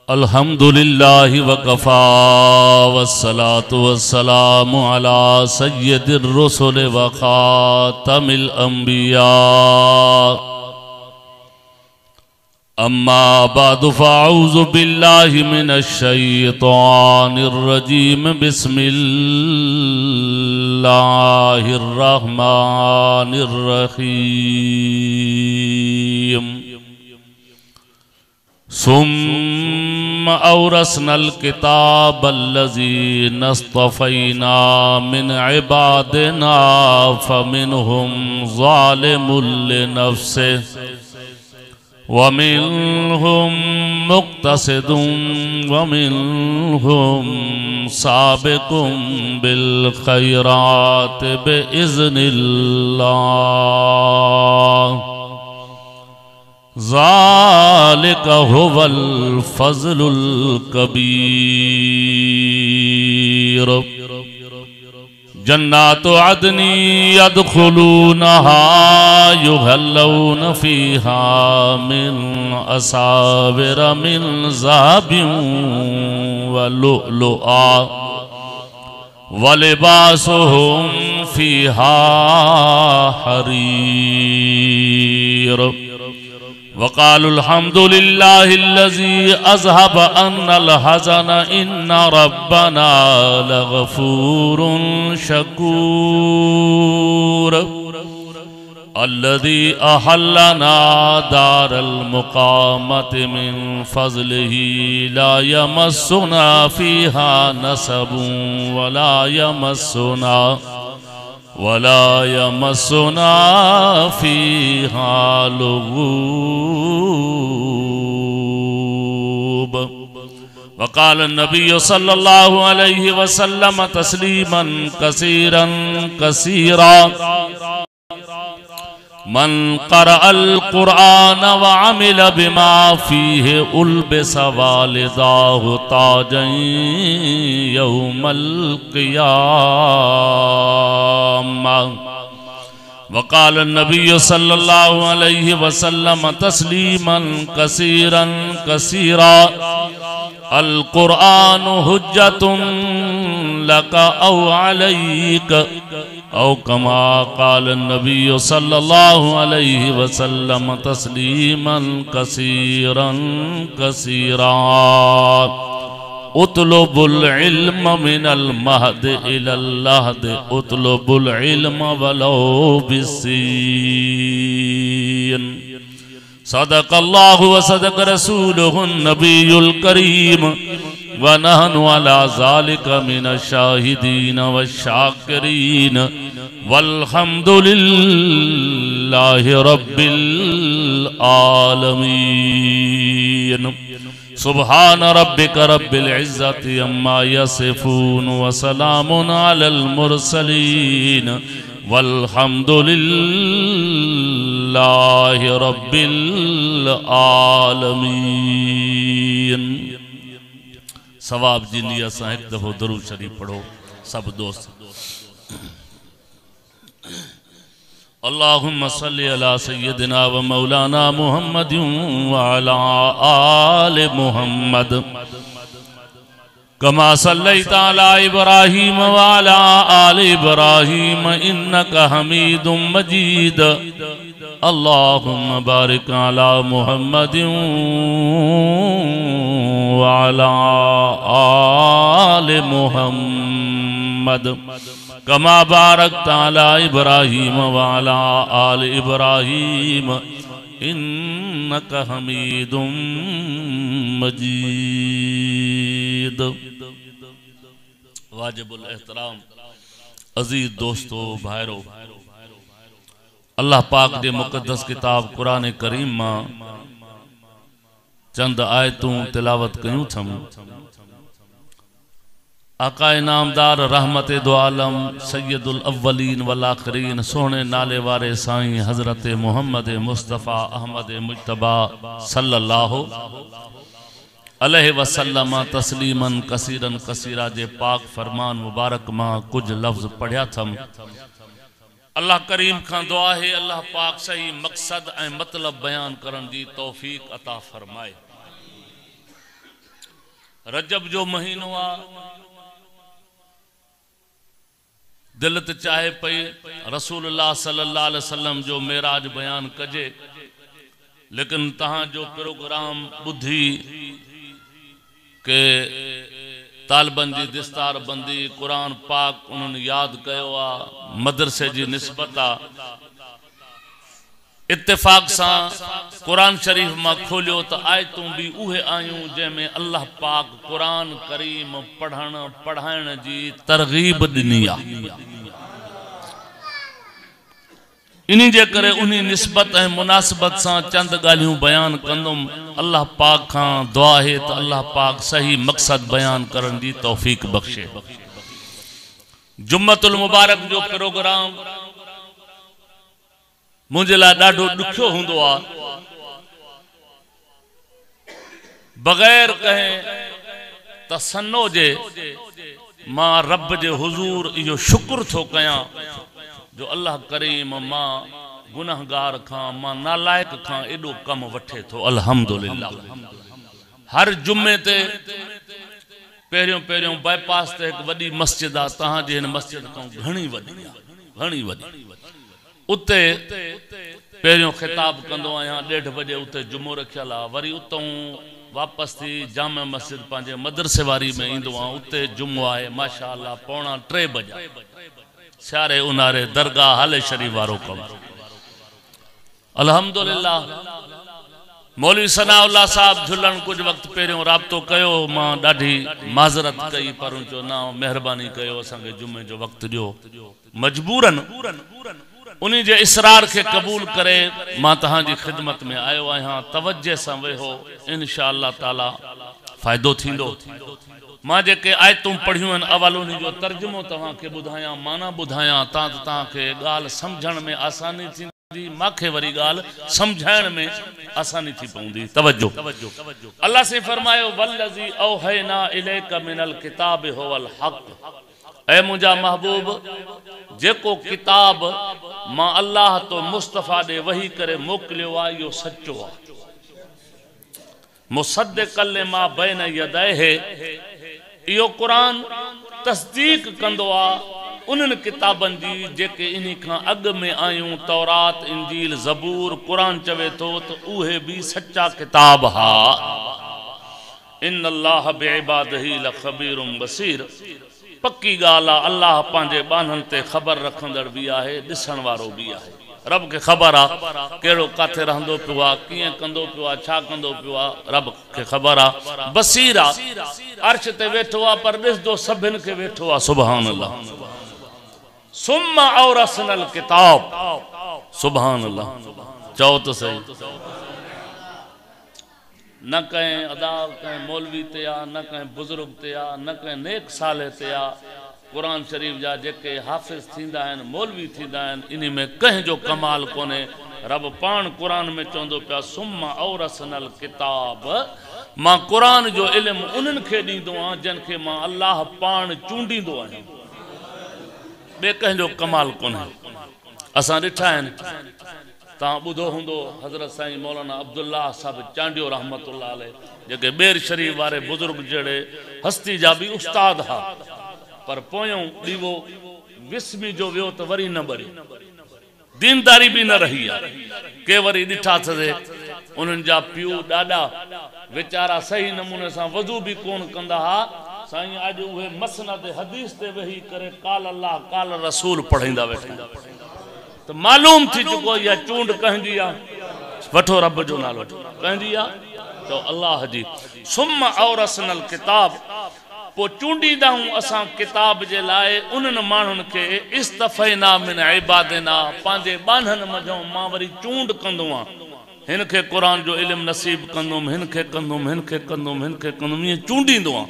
अल्हम्दुलिल्लाहि वकफ़ा वस्सलातु वस्सलामु अला सय्यदिर रुसुल व खातमिल अंबिया अम्मा बादु फ़अऊज़ु बिल्लाहि मिनश शैतानिर रजीम बिस्मिल्लाहिर रहमानिर रहीम सुम्मा औरसनल किताबल्लज़ीना इस्तफ़ैना मिन इबादिना फ़मिनहुम ज़ालिमुल लिनफ़्सिहि वमिनहुम मुक़्तसिदुन वमिनहुम साबिक़ुन बिल ख़ैरात बिइज़्निल्लाह ज़ालिका हुवल फ़ज़्लुल कबीर। जन्नातु अदनी यदखुलूनहा युहल्लौन फ़ीहा मिन असाविर मिन ज़हबिन व लुअलुआ व लिबासुहुम फ़ीहा हरीर। वक़ालुल हम्दुलिल्लाहिल्लज़ी अज़हब अन्नल हज़न इन्ना रब्बना लग़फ़ूरुन शकूर। अल्लज़ी अहल्लना दारल मुक़ामति मिन फ़ज़लिही ला यमस्सुना फ़ीहा नसबुन वला यमस्सुना फ़ीहा लुग़ूब। वक़ाल नबी सल्लल्लाहु अलैहि वसल्लम तस्लीमन कसीरन कसीरा। मन क़रअल क़ुरआन व अमिल बिमा फ़ीहि उल्बिस वालिदाहु ताजन यौमल क़ियामा। वक़ाल नबी सल्लल्लाहु अलैहि वसल्लम तस्लीमन कसीरन कसीरा। अल क़ुरआन हुज्जतुन लका औ अलैक औ कमा क़ाल नबी सल्लल्लाहु अलैहि वसल्लम तस्लीमन कसीरन कसीरा। उतलुबुल इल्म मिनल महद इलल लहद उतलुबुल इल्म वलो बिस्सीन। सदक़ल्लाहु व सदक़ रसूलुहुन नबियुल करीम व नहनु अला ज़ालिका मिनश शाहिदीन वश्शाकिरीन वल्हम्दुलिल्लाहि रब्बिल आलमीन। सुब्हान रब्बिका रब्बिल इज़्ज़ति अम्मा यसिफून व सलामुन अलल मुरसलीन वल्हम्दुलिल्लाहि रब्बिल आलमीन। सवाब जी लिए असां एक दफ़ो दरूद शरीफ पढ़ो सब दोस्त। अल्लाहुम्मा सल्लि अला सय्यदिना व मौलाना मुहम्मदिन व अला आलि मुहम्मद कमा सल्लैता अला इब्राहीम व अला आलि इब्राहीम इन्नका हमीदुम मजीद। अल्लाहुम्मा बारिक अला मुहम्मदिन व अला आलि मुहम्मद कमा बारकता अला इब्राहीम व अला आलि इब्राहीम इन्नका हमीदुम मजीद। वाजिबुल एहतराम अजीज दोस्तों भाइरों, अल्लाह पाक दे मुक़द्दस किताब कुरान करीम मां चंद आयतूं तिलावत कयूं थम। आका इनामदार रहमत दो आलम सैयदुल अव्वलीन वल आखिरीन सोने नाले वारे साईं हजरत मोहम्मद मुस्तफ़ा अहमद मुज्तबा सल्लल्लाहु अलैहि वसल्लम तस्लीमन कसीरन कसीरा जे पाक फरमान मुबारक मां कुछ लफ्ज़ पढ़िया थम। अल्लाह करीम खां दुआ है अल्लाह पाक सही मकसद ऐं मतलब बयान करण जी तौफीक अता फरमाए। रजब जो महीनो आ, दिल त चाहे पई रसूलुल्लाह सल्लल्लाहु अलैहि वसल्लम जो मेराज बयान कजे, लेकिन तहां जो प्रोग्राम बुद्धि के तालबन जी दिस्तार बंदी कुरान पाक उन्होंने याद कयो आ, मदरसे जी निस्बत आ, इत्तेफाक सा कुरान शरीफ मां खोलियो तो आयतूं भी उहे आयूं जैमें अल्लाह पाक कुरान करीम पढ़ण पढ़ाइण जी तरगीब दिनी आ। इन्हीं जे करे उन्हीं निस्बत ऐं मुनासिबत सां चंद गालियों बयान कंदुम। अल्लाह पाक खां दुआ है तो अल्लाह पाक सही मकसद बयान करण जी तौफीक बख्शे। जुम्मतुल मुबारक जो प्रोग्राम मुझे ला ॾाढो ॾुखियो हुंदो आ, बगैर कहें तसन्नो जे मां रब जे हुजूर इहो शुक्र थो कयां जो अल्लाह करीम मां गुनाहगार खां मां नालायक खां एडो कम वठे थो। अल्हम्दुलिल्लाह। हर जुम्मे ते पहिरियों पहिरियों बाईपास ते एक वॾी मस्जिद आ, तहां जे हिन मस्जिद खां घणी वॾी उते पहिरियों खिताब कंदो आहियां, 1:30 बजे उते जुमो रखियल आ, वरी उतों वापस थी जामे मस्जिद पंहिंजे मदरसे वारी में ईंदो आहियां, उते जुमो आहे माशाअल्लाह 2:45 बजे सियारे उनारे दरगाह हाले शरीफ वारो कम। अल्हम्दुलिल्लाह। मौलवी सनाउल्लाह साहब झुलन कुछ वक्त पहिरियों राब्तो कयो, मां ॾाढी माज़रत कई पर उनजो ना मेहरबानी कयो, असांखे जुमे जो वक्त ॾियो। मजबूरन उन्हीं जे इसरार के कबूल करे मां तहां जी खिदमत में आयो आहियां। तवज्जे सां वेहो, इंशाअल्लाह ताला फ़ायदो थींदो। मां जेके आयतूं पढ़ियूं आहिनि अवल उन्हीं जो तर्जुमो तव्हां खे ॿुधायां, माना ॿुधायां, तव्हां खे ॻाल्हि सम्झण में आसानी थींदी, मांखे वरी ॻाल्हि सम्झाइण में आसानी थी पवंदी। तवज्जो। अल्लाह से फरमायो वल्लज़ी औहैना इलैका मिनल किताब हुवल हक़। ऐ मुंहिंजा महबूब, जेको किताब मां अल्लाह तो मुस्तफ़ा दे वही करे मोकिलियो आहे इहो सचो आहे। मुसद्दिक़ल लिमा बैन यदैहि, इहो क़ुरान तस्दीक कंदो आहे उन्हनि किताबनि जी जेके इन्ही खां अॻु में आयूं, तौरात, इंजील, ज़बूर। क़ुरान चवे थो त उहे भी सच्चा किताब हा। इन्नल्लाह बिइबादिही लख़बीरुम बसीर। पक्की ॻाल्हि आहे, अल्लाह पंहिंजे बाननि ते ख़बर रखंदड़ भी आहे, ॾिसण वारो भी आहे। रब खे ख़बर आहे कहिड़ो काथे रहंदो पियो आहे, कीअं कंदो पियो आहे, छा कंदो पियो आहे, रब खे ख़बर आहे। बसीर आहे, अर्श ते वेठो आहे पर ॾिसंदो सभिनि खे वेठो आहे। सुभान अल्लाह। सुम्मा औरसनल किताब। सुभान अल्लाह। चओ त सही। न कहीं अदा कहीं मौलवी ते आ, न कहीं बुजुर्ग ते आ, न कहीं नेक साले ते आ। कुरान शरीफ जा जेके हाफिज थींदा आहिनि, मौलवी थींदा आहिनि, इन में कहीं जो कमाल कोने। रब पान कुरान में चवंदो पिया सुम्मा औरसनल किताब, मां कुरान जो इल्म उन्हनि खे ॾींदो आहियां जिन खे मां अल्लाह पान चूंडींदो आहियां। ॿिए कहीं जो कमाल कोने। असां ॾिठा आहिनि, तव्हां ॿुधो हूंदो हज़रत साईं मौलाना अब्दुल्ला साहब चांडियो रहमतुल्लाह अलैह, जेके बेर शरीफ वारे बुजुर्ग जड़े हस्ती जा भी उस्ताद हा, पर पोयों दीवो विस्मी जो वियो तो वरी न बरी, दीनदारी भी न रही है। के वरी ॾिठा थे उन्हनि जा पियो ॾाॾा वीचारा सही नमूने सां वज़ू भी कोन कंदा हा। साईं अॼु उहे मसनद हदीस ते वेही करे काल अल्लाह काल रसूल पढ़ाईंदा वेठा, तो मालूम थी चुको या चूंड कहंदी आ। वठो रब जो नालो कहंदी आ तो अल्लाह जी। सुम्मा औरसनल किताब, पो चूंडींदा हूं असां किताब जे लाए उन्हनि माण्हुनि खे इस्तफ़ैना मिन इबादिना, पंहिंजे बानहनि मझों मां वरी चूंड कंदो आं। हिन खे क़ुरान जो इल्म नसीब कंदुमि, हिन खे कंदुमि, हिन खे कंदुमि, हिन खे कंदुमि, ईअं चूंडींदो आं।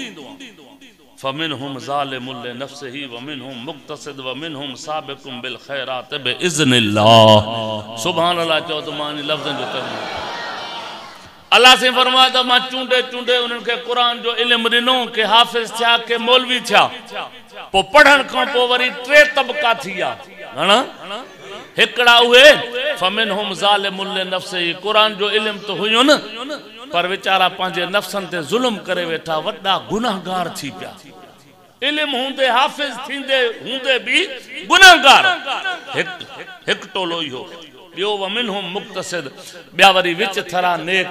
फमिनहुम ज़ालिमुन लिनफ्सिही वमिनहुम मुक़्तसिद वमिनहुम साबिकुम बिल खैरात बिइज़्निल्लाह। सुभान अल्लाह। चओ तो मां लफ्ज़नि जो तर्जुमो। अल्लाह से फरमाया तो मां चूंडे चूंडे उन्हनि खे क़ुरान जो इल्म ॾिनो, के हाफ़िज़ थिया, के मौलवी थिया। पो पढ़ण खां पो वरी 3 तबका थी विया। घणा? हिकड़ा हुए फमिनहुम ज़ालिमुन लिनफ्सिही कुरान जो इल्म तो हुयो न पर वीचारा पंहिंजे नफ्सन ते जुल्म करे वेठा वॾा गुनाहगार थी पिया इल्म हूंदे हाफिज थींदे हूंदे भी गुनाहगार हिक टोलो इहो ॿियो वमिनहुम मुक्तसिद ॿिया वरी विच थरा नेक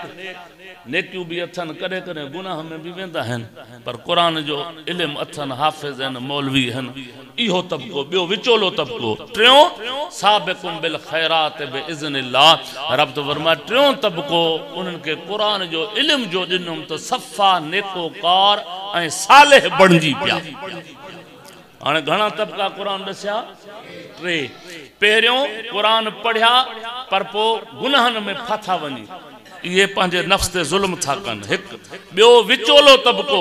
नेकियूं भी अथन कॾहिं कॾहिं गुनाह में भी वेंदा आहिनि पर कुरान जो इल्म अथन हाफिज आहिनि मौलवी आहिनि इहो तबको ॿियो विचोलो तबको टियों साबिकुम बिल खैरात बिइज़्निल्लाह रब तो फरमाए टियों तबको उन्हनि खे कुरान जो इल्म जो ॾिनुमि त सफ़ा नेकोकार ऐं सालिह बणिजी पिया हाणे घणा तबका कुरान ॾसिया टे पहिरियों कुरान पढ़िया पर पोइ गुनाहनि में फाथा वञी ये पंहिंजे नफ्स ते जुल्म था कनि हिकु ॿियो विचोलो तबको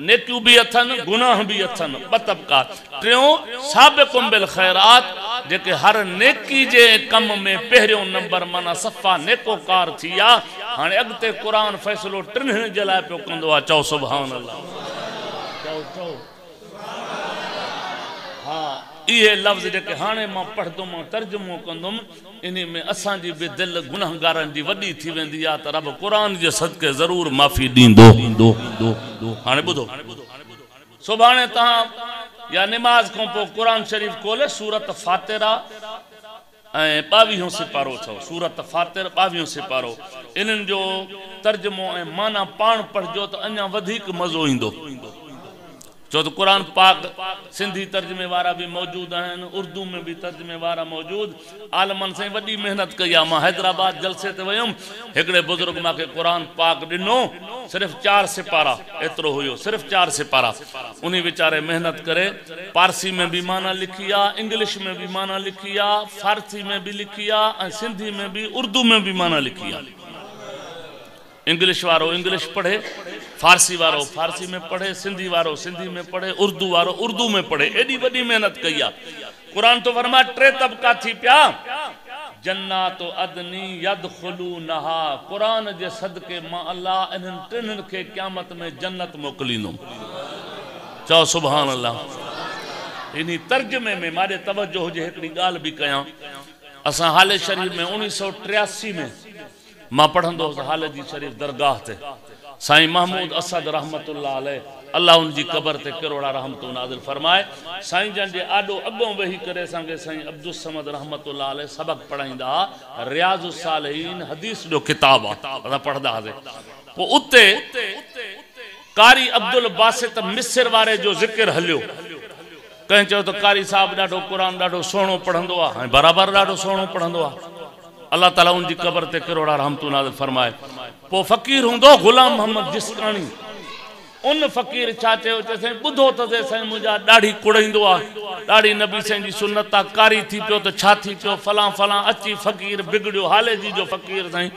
नेकियूं भी अथन गुनाह भी अथन ॿ तबका टियों साबिकुम बिल खैरात जेके हर नेकी जे कम में पहिरियों नंबर माना सफ़ा नेकोकार थी विया हाणे अॻिते कुरान फ़ैसिलो टिनि जे लाइ पियो कंदो आहे चओ सुभान अल्लाह चओ हाँ इहे लफ़्ज़ जेके हाणे मां पढ़ंदुमि तर्जुमो कंदुमि इन में असांजी भी दिल गुनाहगारनि जी वॾी थी वेंदी आहे त रब कुरान जे सदके ज़रूर माफ़ी ॾींदो हाणे ॿुधो सुभाणे तव्हां या निमाज़ खां पोइ कुरान शरीफ़ खोले सूरत फातिरा ऐं 22 सिपारो अथव सूरत फातिर 22 सिपारो इन्हनि जो तर्जुमो ऐं माना पाण पढ़जो त अञा वधीक मज़ो ईंदो जो तो कुरान पाक सिंधी तर्जमे वारा भी मौजूद हैं उर्दू में भी तर्जमे वारा मौजूद आलमन से वडी मेहनत कई मां हैदराबाद जलसे ते वयुम एकड़े बुजुर्ग माके कुरान पाक दिनो सिर्फ 4 सिपारा एतरो हुयो सिर्फ 4 सिपारा उन्हीं बेचारे मेहनत करे पारसी में भी माना लिखी आ इंग्लिश में भी माना लिखी आ फारसी में भी लिखी आ सिंधी में भी उर्दू में भी माना लिखी आ इंग्लिश वारो इंग्लिश पढ़े फारसी वारो फारसी में पढ़े सिंधी वारो सिंधी में पढ़े उर्दू वारो उर्दू में पढ़े एडी वडी मेहनत कई आ कुरान तो फरमा 3 तबका थी पिया जन्नात अदनी यदखुलूनहा कुरान जे सदके मां अल्लाह इन्हनि टिन्हनि खे क़यामत में जन्नत मोकलींदो चओ सुभान अल्लाह इन्ही तर्जुमे में मारे तवज्जो हुजे हिकड़ी गाल भी कया असां हाले शरीफ में 1983 में मां पढ़ंदो हाल जी शरीफ दरगाह ते साईं महमूद असद रहमतुल्लाह अलैह अल्लाह उनकी कबर ते करोड़ा रहमतों नाज़िल फरमाए साईं जन जे आडो अगों वेही करे संगे साईं अब्दुल समद रहमतुल्लाह अलैह सबक पढ़ाईंदा रियाजुस सालिहीन हदीस जो किताब आ पढ़दा हसे पो उते कारी अब्दुल बासित मिस्र वारे जो जिक्र हलियो कहीं चो तो कारी साहब ॾाढो कुरान ॾाढो सोहणो पढ़ंदो आ बराबर ॾाढो सोहणो पढ़ंदो आ अल्लाह ताला उनकी कबर ते करोड़ा रहमतों नाज़िल फरमाए पो फकीर हुंदो गुलाम मोहम्मद जिसकानी उन फकीर छा चयो चइसि ॿुधो त साईं मुंहिंजा ॾाढी कुड़ईंदो आहे ॾाढी नबी साईं जी सुन्नत आहे कारी थी पियो त छा थी पियो फलां फलां अची फकीर बिगड़ियो हाले जी जो फकीर साईं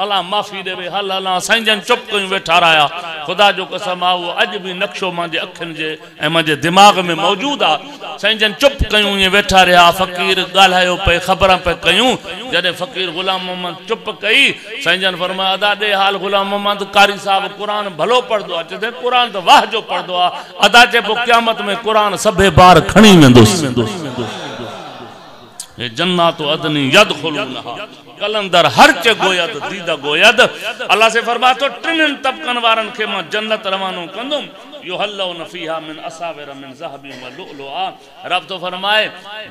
अल्लाह माफ़ी देवे हल हलां साईं जन चुप कयूं वेठा रहिया खुदा जो कसम आहे उहो अॼु बि नक्शो मुंहिंजे अखियुनि जे ऐं मुंहिंजे दिमाग़ में मौजूद आहे साईं जन चुप कयूं ईअं वेठा रहिया फकीर ॻाल्हायो पे ख़बर पे कयूं जॾहिं फकीर गुलाम मोहम्मद चुप कई साईं जन फरमाया अदा ॾे हाल गुलाम मोहम्मद कारी साहब कुरान भलो पढ़दो आहे चए कुरान तो वाह जो पढ़दो आहे अदा चए पोइ क़यामत में कुरान सभे बार खणी वेंदुसि ये जन्नात अदनी यदखुलूनहा कलंदर हर चे गोयद दीदा गोयद अल्लाह से फरमा तो टिन तबकन वारन के मां जन्नत रवानो कंदुम युहल्लौन फीहा मिन असाविर मिन ज़हबिन व लुअलुआ रब तो फरमाए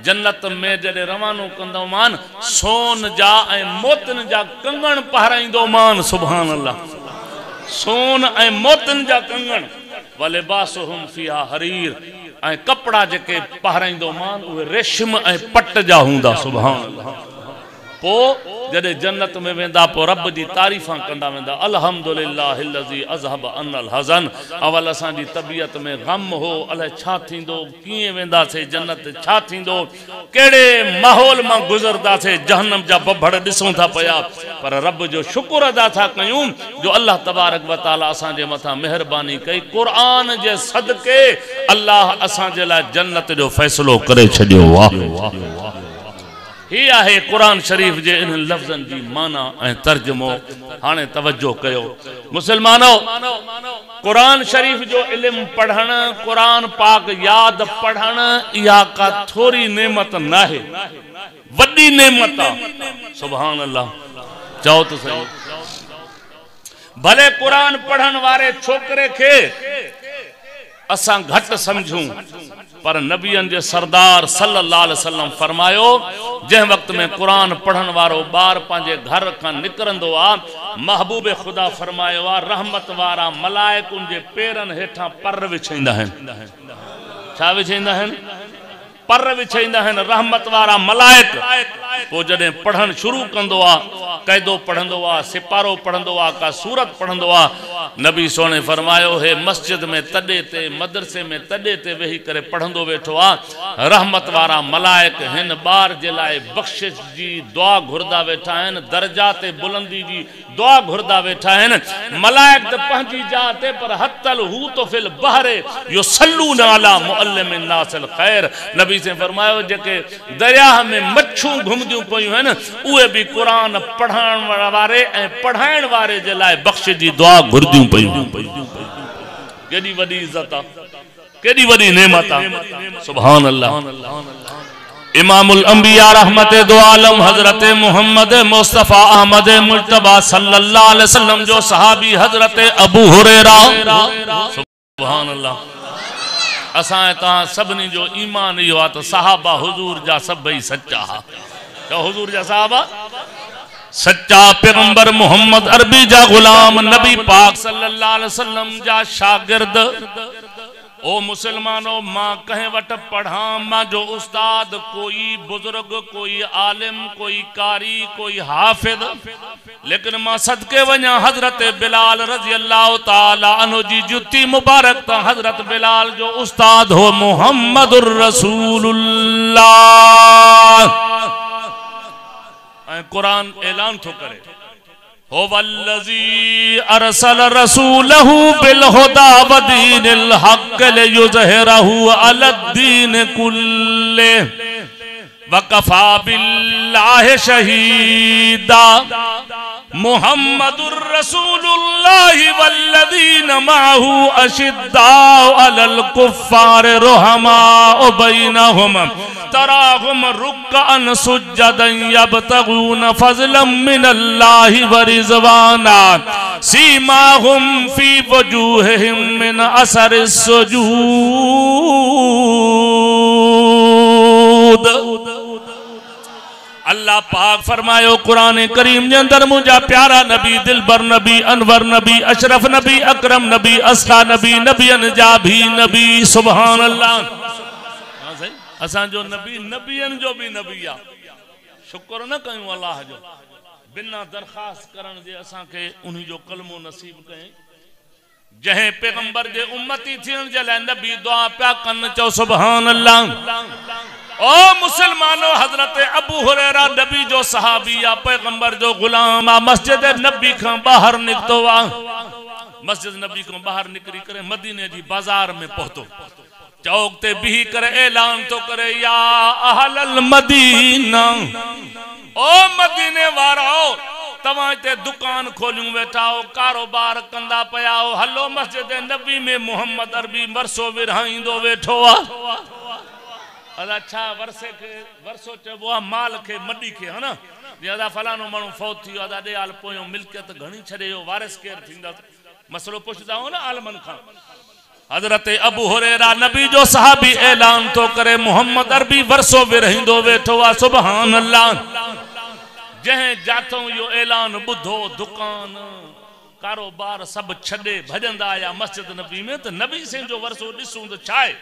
जन्नत में जडे रवानो कंदो मान सोन जा ए मोतन जा कंगण पहराइंदो मान सुभान अल्लाह सोन ए मोतन जा कंगण वले बासुहुम फीहा हरीर ऐं कपड़ा जेके पहराइंदो मान उहे रेशम ऐं पट जा हूंदा सुभान अल्लाह पो जडे जन्नत में वेंदा पो रब जी तारीफां कंदा वेंदा अल्हम्दुलिल्लाहिल्लज़ी अज़हब अन्नल हज़न अवल असां जी तबीयत में गम हो अल्लाह छा थींदो कीअं वेंदासीं जन्नत छा थींदो केड़े माहौल मां गुज़रदासीं जहन्नम जा बभड़ ॾिसूं था पिया पर रब जो शुक्र अदा था कयूं जो अल्लाह तबारक व तआला असां जे मथां मेहरबानी कई कुरान जे सदके अल्लाह असां जे लाइ जन्नत जो फ़ैसिलो करे छॾियो आहे ही आहे कुरान शरीफ जे इन लफ्ज़न जी माना ऐं तर्जुमो। हाणे तवज्जो कयो मुसलमानो, कुरान शरीफ जो इल्म पढ़ण, कुरान पाक याद पढ़ण, इहा का थोरी नेमत नाहे, वॾी नेमत आहे। सुभान अल्लाह, चओ तो सही। भले कुरान पढ़ण वारे छोकरे के असां घट समझूं, पर नबियन जे सरदार सल्लल्लाहु अलैहि वसल्लम फरमायो, जंहिं वक्त में कुरान पढ़ण वारो ॿार पंहिंजे घर खां निकिरंदो आ, महबूब खुदा फरमायो आ, रहमत वारा मलाइक उन जे पेरनि हेठां पर विछाईंदा आहिनि। छा विछाईंदा आहिनि? पर विछाईंदा आहिनि, रहमत वारा मलाइक। पोइ जॾहिं पढ़ण शुरू कंदो आ, क़ैदो पढ़ंदो आ, सिपारो पढ़ंदो आ, का सूरत पढ़ंदो आ, नबी सोने फरमायो, हे मस्जिद में तॾे ते, मदरसे में तॾे ते वेही करे पढ़ंदो वेठो आ, रहमत वारा मलाइक हिन ॿार जे लाइ बख़्शिश जी दुआ घुरदा वेठा आहिनि, दर्जा ते बुलंदी जी दुआ घुरदा वेठा आहिनि। मलाइक त पंहिंजी जात ते, पर हतल हू तो फिल बहरे युसल्लून अला मुअल्लिमिन नासिल खैर। नबी से फरमायो, जेके दरिया में मच्छूं घुमदियूं पयूं आहिनि, उहे बि कुरान पढ़ण वारे ऐं पढ़ाइण वारे जे लाइ बख़्शिश जी दुआ घुरदियूं पयूं। केॾी वॾी इज़त आहे, केॾी वॾी नेमत आहे। सुभान अल्लाह। इमामुल अंबिया रहमत दो आलम हजरत मोहम्मद मुस्तफा अहमद मुज्तबा सल्लल्लाहु अलैहि वसल्लम जो सहाबी हजरत अबू हुरैरा, सुभान अल्लाह। असां तहां सभिनी जो ईमान इहो आहे त सहाबा हुजूर जा सभई सच्चा हा। तो हुजूर जा सहाबा सच्चा, पैगंबर मोहम्मद अरबी जा गुलाम, नबी पाक सल्लल्लाहु अलैहि वसल्लम जा शागिर्द। ओ मुसलमानों, मां कहीं वट पढ़ा, मां जो उस्ताद कोई बुजुर्ग, कोई आलिम, कोई कारी, कोई हाफिज, लेकिन मां सदके वञा हजरत बिलाल रजी अल्लाह ताला अन्हु जी जुती मुबारक ता। हजरत बिलाल जो उस्ताद हो मुहम्मदुर रसूलुल्लाह। कुरान ऐलान थो करे, हो वल्लज़ी अरसल रसूलहू बिलहुदा वदीनिल हक़ लियुज़हिरहू अलद्दीन कुल्ले वकफा बिल्लाहि शहीदा। मुहम्मदुर रसूलुल्लाहि वल्लज़ीन माहू अशिद्दाउ अलल कुफ्फार रुहमाउ बैनहुम तराहुम रुक्अन सुज्जदन यब्तगून फज़लन मिनल्लाहि व रिज़वाना सीमाहुम फी वजूहिहिम मिन असरिस सुजूद। अल्लाह पाक फरमायो कुरान करीम के अंदर, मुझा प्यारा नबी, दिलबर नबी, अनवर नबी, अशरफ नबी, अकरम नबी, अस्का नबी, नबियन जा भी नबी। सुभान अल्लाह। असां जो नबी नबियन जो भी नबी आ। शुक्र न कयूं अल्लाह जो, बिना दरखास्त करण जे असां के उन्हीं जो कलमो नसीब करें। जहें पैगंबर जे उम्मती थियण जे लाइ नबी दुआ पिया कन, चो सुभान अल्लाह। ओ मुसलमानों, हजरत अबू हुरैरा नबी जो सहाबी आ, पैगंबर जो गुलाम आ। मस्जिद नबी का बाहर निकतो आ, मस्जिद नबी को बाहर निकरी करे मदीने जी बाजार में पहुंचो, चौक ते बिही करे ऐलान तो करे, या अहलल मदीना, ओ मदीने वाराओ, तवां ते दुकान खोलियूं वेठा हो, कारोबार कंदा पया हो, हलो मस्जिद नबी में मोहम्मद अरबी वरसो विरहाईंदो वेठो आ। अदा छा वरसे के वरसो चबो आ, माल के मडी के, है ना, अदा फलानो माण्हू फौत थियो, अदा दे आल पोयो मिल्कियत घणी छड़े हो, वारिस केर थींदा, मसलो पुछदा हो ना आलमन खां। हजरत अबू हुरैरा नबी जो सहाबी ऐलान तो करे, मोहम्मद अरबी वरसो विरहिंदो वेठो आ। सुभान अल्लाह। जहें जाथों यो ऐलान बुधो, दुकान कारोबार सब छड़े भजंदा आया मस्जिद नबी में, तो नबी से जो वरसो दिसूं तो छाए,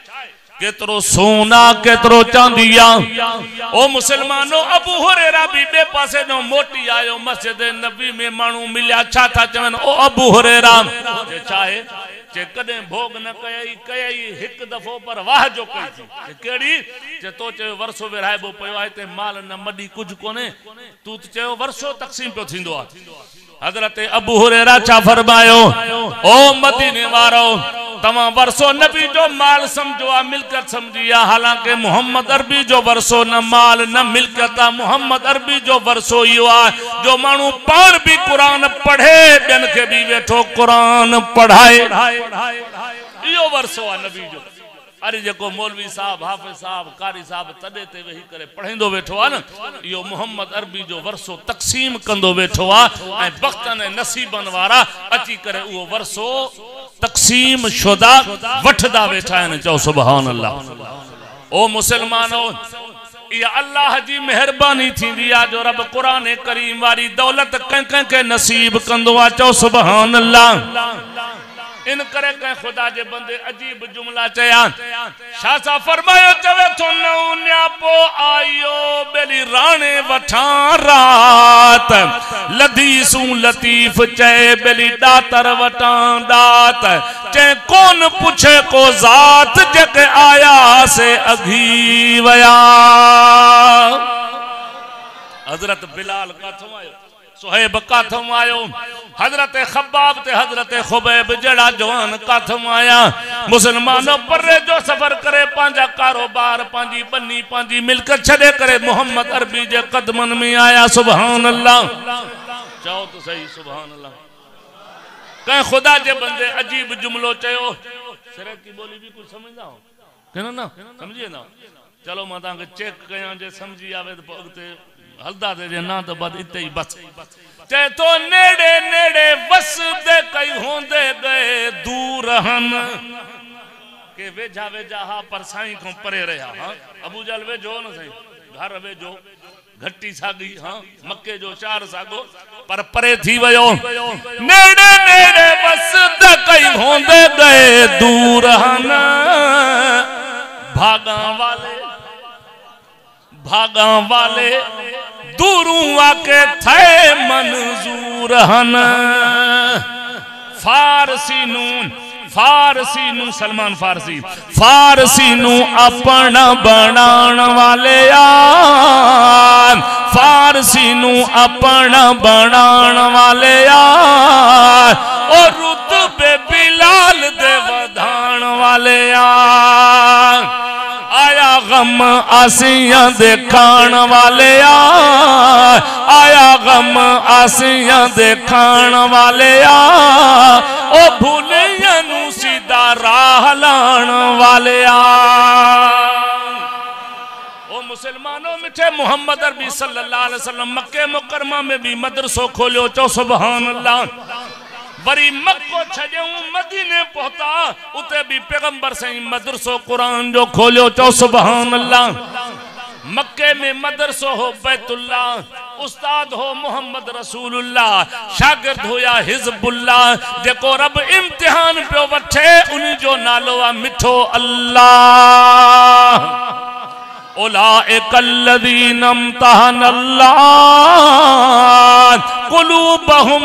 केतरो सोना केतरो चांदिया। ओ मुसलमानों, अबू हुरैरा भी बे पासे नो मोटी आयो, मस्जिद नबी में मानू मिलिया, छा था चवन, ओ अबू हुरैरा चाहे चे कदे भोग न कयई, कयई एक दफो पर वाह जो कई थी, केड़ी चे तो चे वरसो विरायबो पयो आहे, ते माल न मडी कुछ कोने, तू चे वरसो तकसीम पे थिंदो आ। हजरत अबू हुरैरा छा फरमायो, ओ मदीने वारो, तमा वर्षो नबी जो माल समझो आ मिलकत समझिया, हालांकि मोहम्मद अरबी जो वर्षो न माल न मिलकत आ, मोहम्मद अरबी जो वर्षो यो आ जो मानू पान भी कुरान पढ़े बिन के भी वेठो कुरान पढ़ाए, यो वर्षो आ नबी जो। अरे जेको मौलवी साहब, हाफिज साहब, कारी साहब तडे ते वेही करे पढ़ेंदो वेठो आ न, यो मोहम्मद अरबी जो वर्षो तक़सीम कंदो वेठो आ ऐं बख्तन ऐं नसीबन वारा अची करे उहो वर्षो तक़सीम शुदा वठदा वेठा आहिनि। चओ सुभान अल्लाह। ओ मुसलमानो, ये अल्लाह जी मेहरबानी थींदी आ जो रब कुरान करीम वारी दौलत कंहिं के नसीब कंदो आ। चओ सुभान अल्लाह। इन करे कह खुदा जे बंदे अजीब जुमला चया। शाह सा फरमायो चवे तो नौन्या पो आयो बेली राणे वठा रात, लदीसू लतीफ चे बेली दातर वठा दात, चे कौन पूछे को जात जके आया से अघी वया। हजरत बिलाल काथों आयो, सुहेब काथों आयो, हजरत खब्बाब ते हजरत खुबैब जड़ा जवान काथों आया। मुसलमानों पर्रे जो सफर करे पांजा कारोबार पांजी बन्नी पांजी मिलकर छड़े करे मोहम्मद अरबी जे कदमन में आया। सुभान अल्लाह। चाहो तो सही सुभान अल्लाह। कहीं खुदा जे बंदे अजीब जुमलो चयो। सिरे की बोली भी कुछ समझदा हो कहना ना, समझिए ना। चलो मैं ताके चेक कया जे समझी आवे तो अगते हल्दा दे ना तो बाद इते ही बस। चे तो नेड़े नेड़े बस दे कई होंदे गए दूर हन के वेझा वेझा हा पर साईं को परे रहा। हां अबू जहल वेझो न साईं, घर वेझो, घट्टी सागी, हां मक्के जो चार सागो पर परे थी वयो। नेड़े नेड़े बस दे कई होंदे गए दूर हन, भागा वाले दूरों आके थे मंजूर हन। फारसी नू सलमान फारसी नू अपना बनाण वाले यार, फारसी नू अपना बनाण वाले यार, और रुतबे बिलाल दे वधाण वाले यार। आया गम आसियां देखाण वाले यार, आया गम आसियां देखाण वाले यार, ओ भूलिया नू सीधा राह लाण वाले यार। ओ मुसलमानों मिठे मोहम्मद अरबी सल्लल्लाहु अलैहि वसल्लम मक्के मुकरमा में भी मदरसो खोलियो। चो सुभान अल्लाह। वरी मक्को छजूं मदीने पहुंचा, उते भी पैगंबर सही मदरसो कुरान जो खोलियो। चो सुभान अल्लाह। मक्के में मदरसो हो बैतुल्लाह, उस्ताद हो मोहम्मद रसूलुल्लाह, शागिर्द होया हिजबुल्लाह, जेको रब इम्तिहान पे वठे उन जो नालो आ मिठो अल्लाह। उलाइकल्लज़ीना इम्तहनल्लाह कुलूबहुम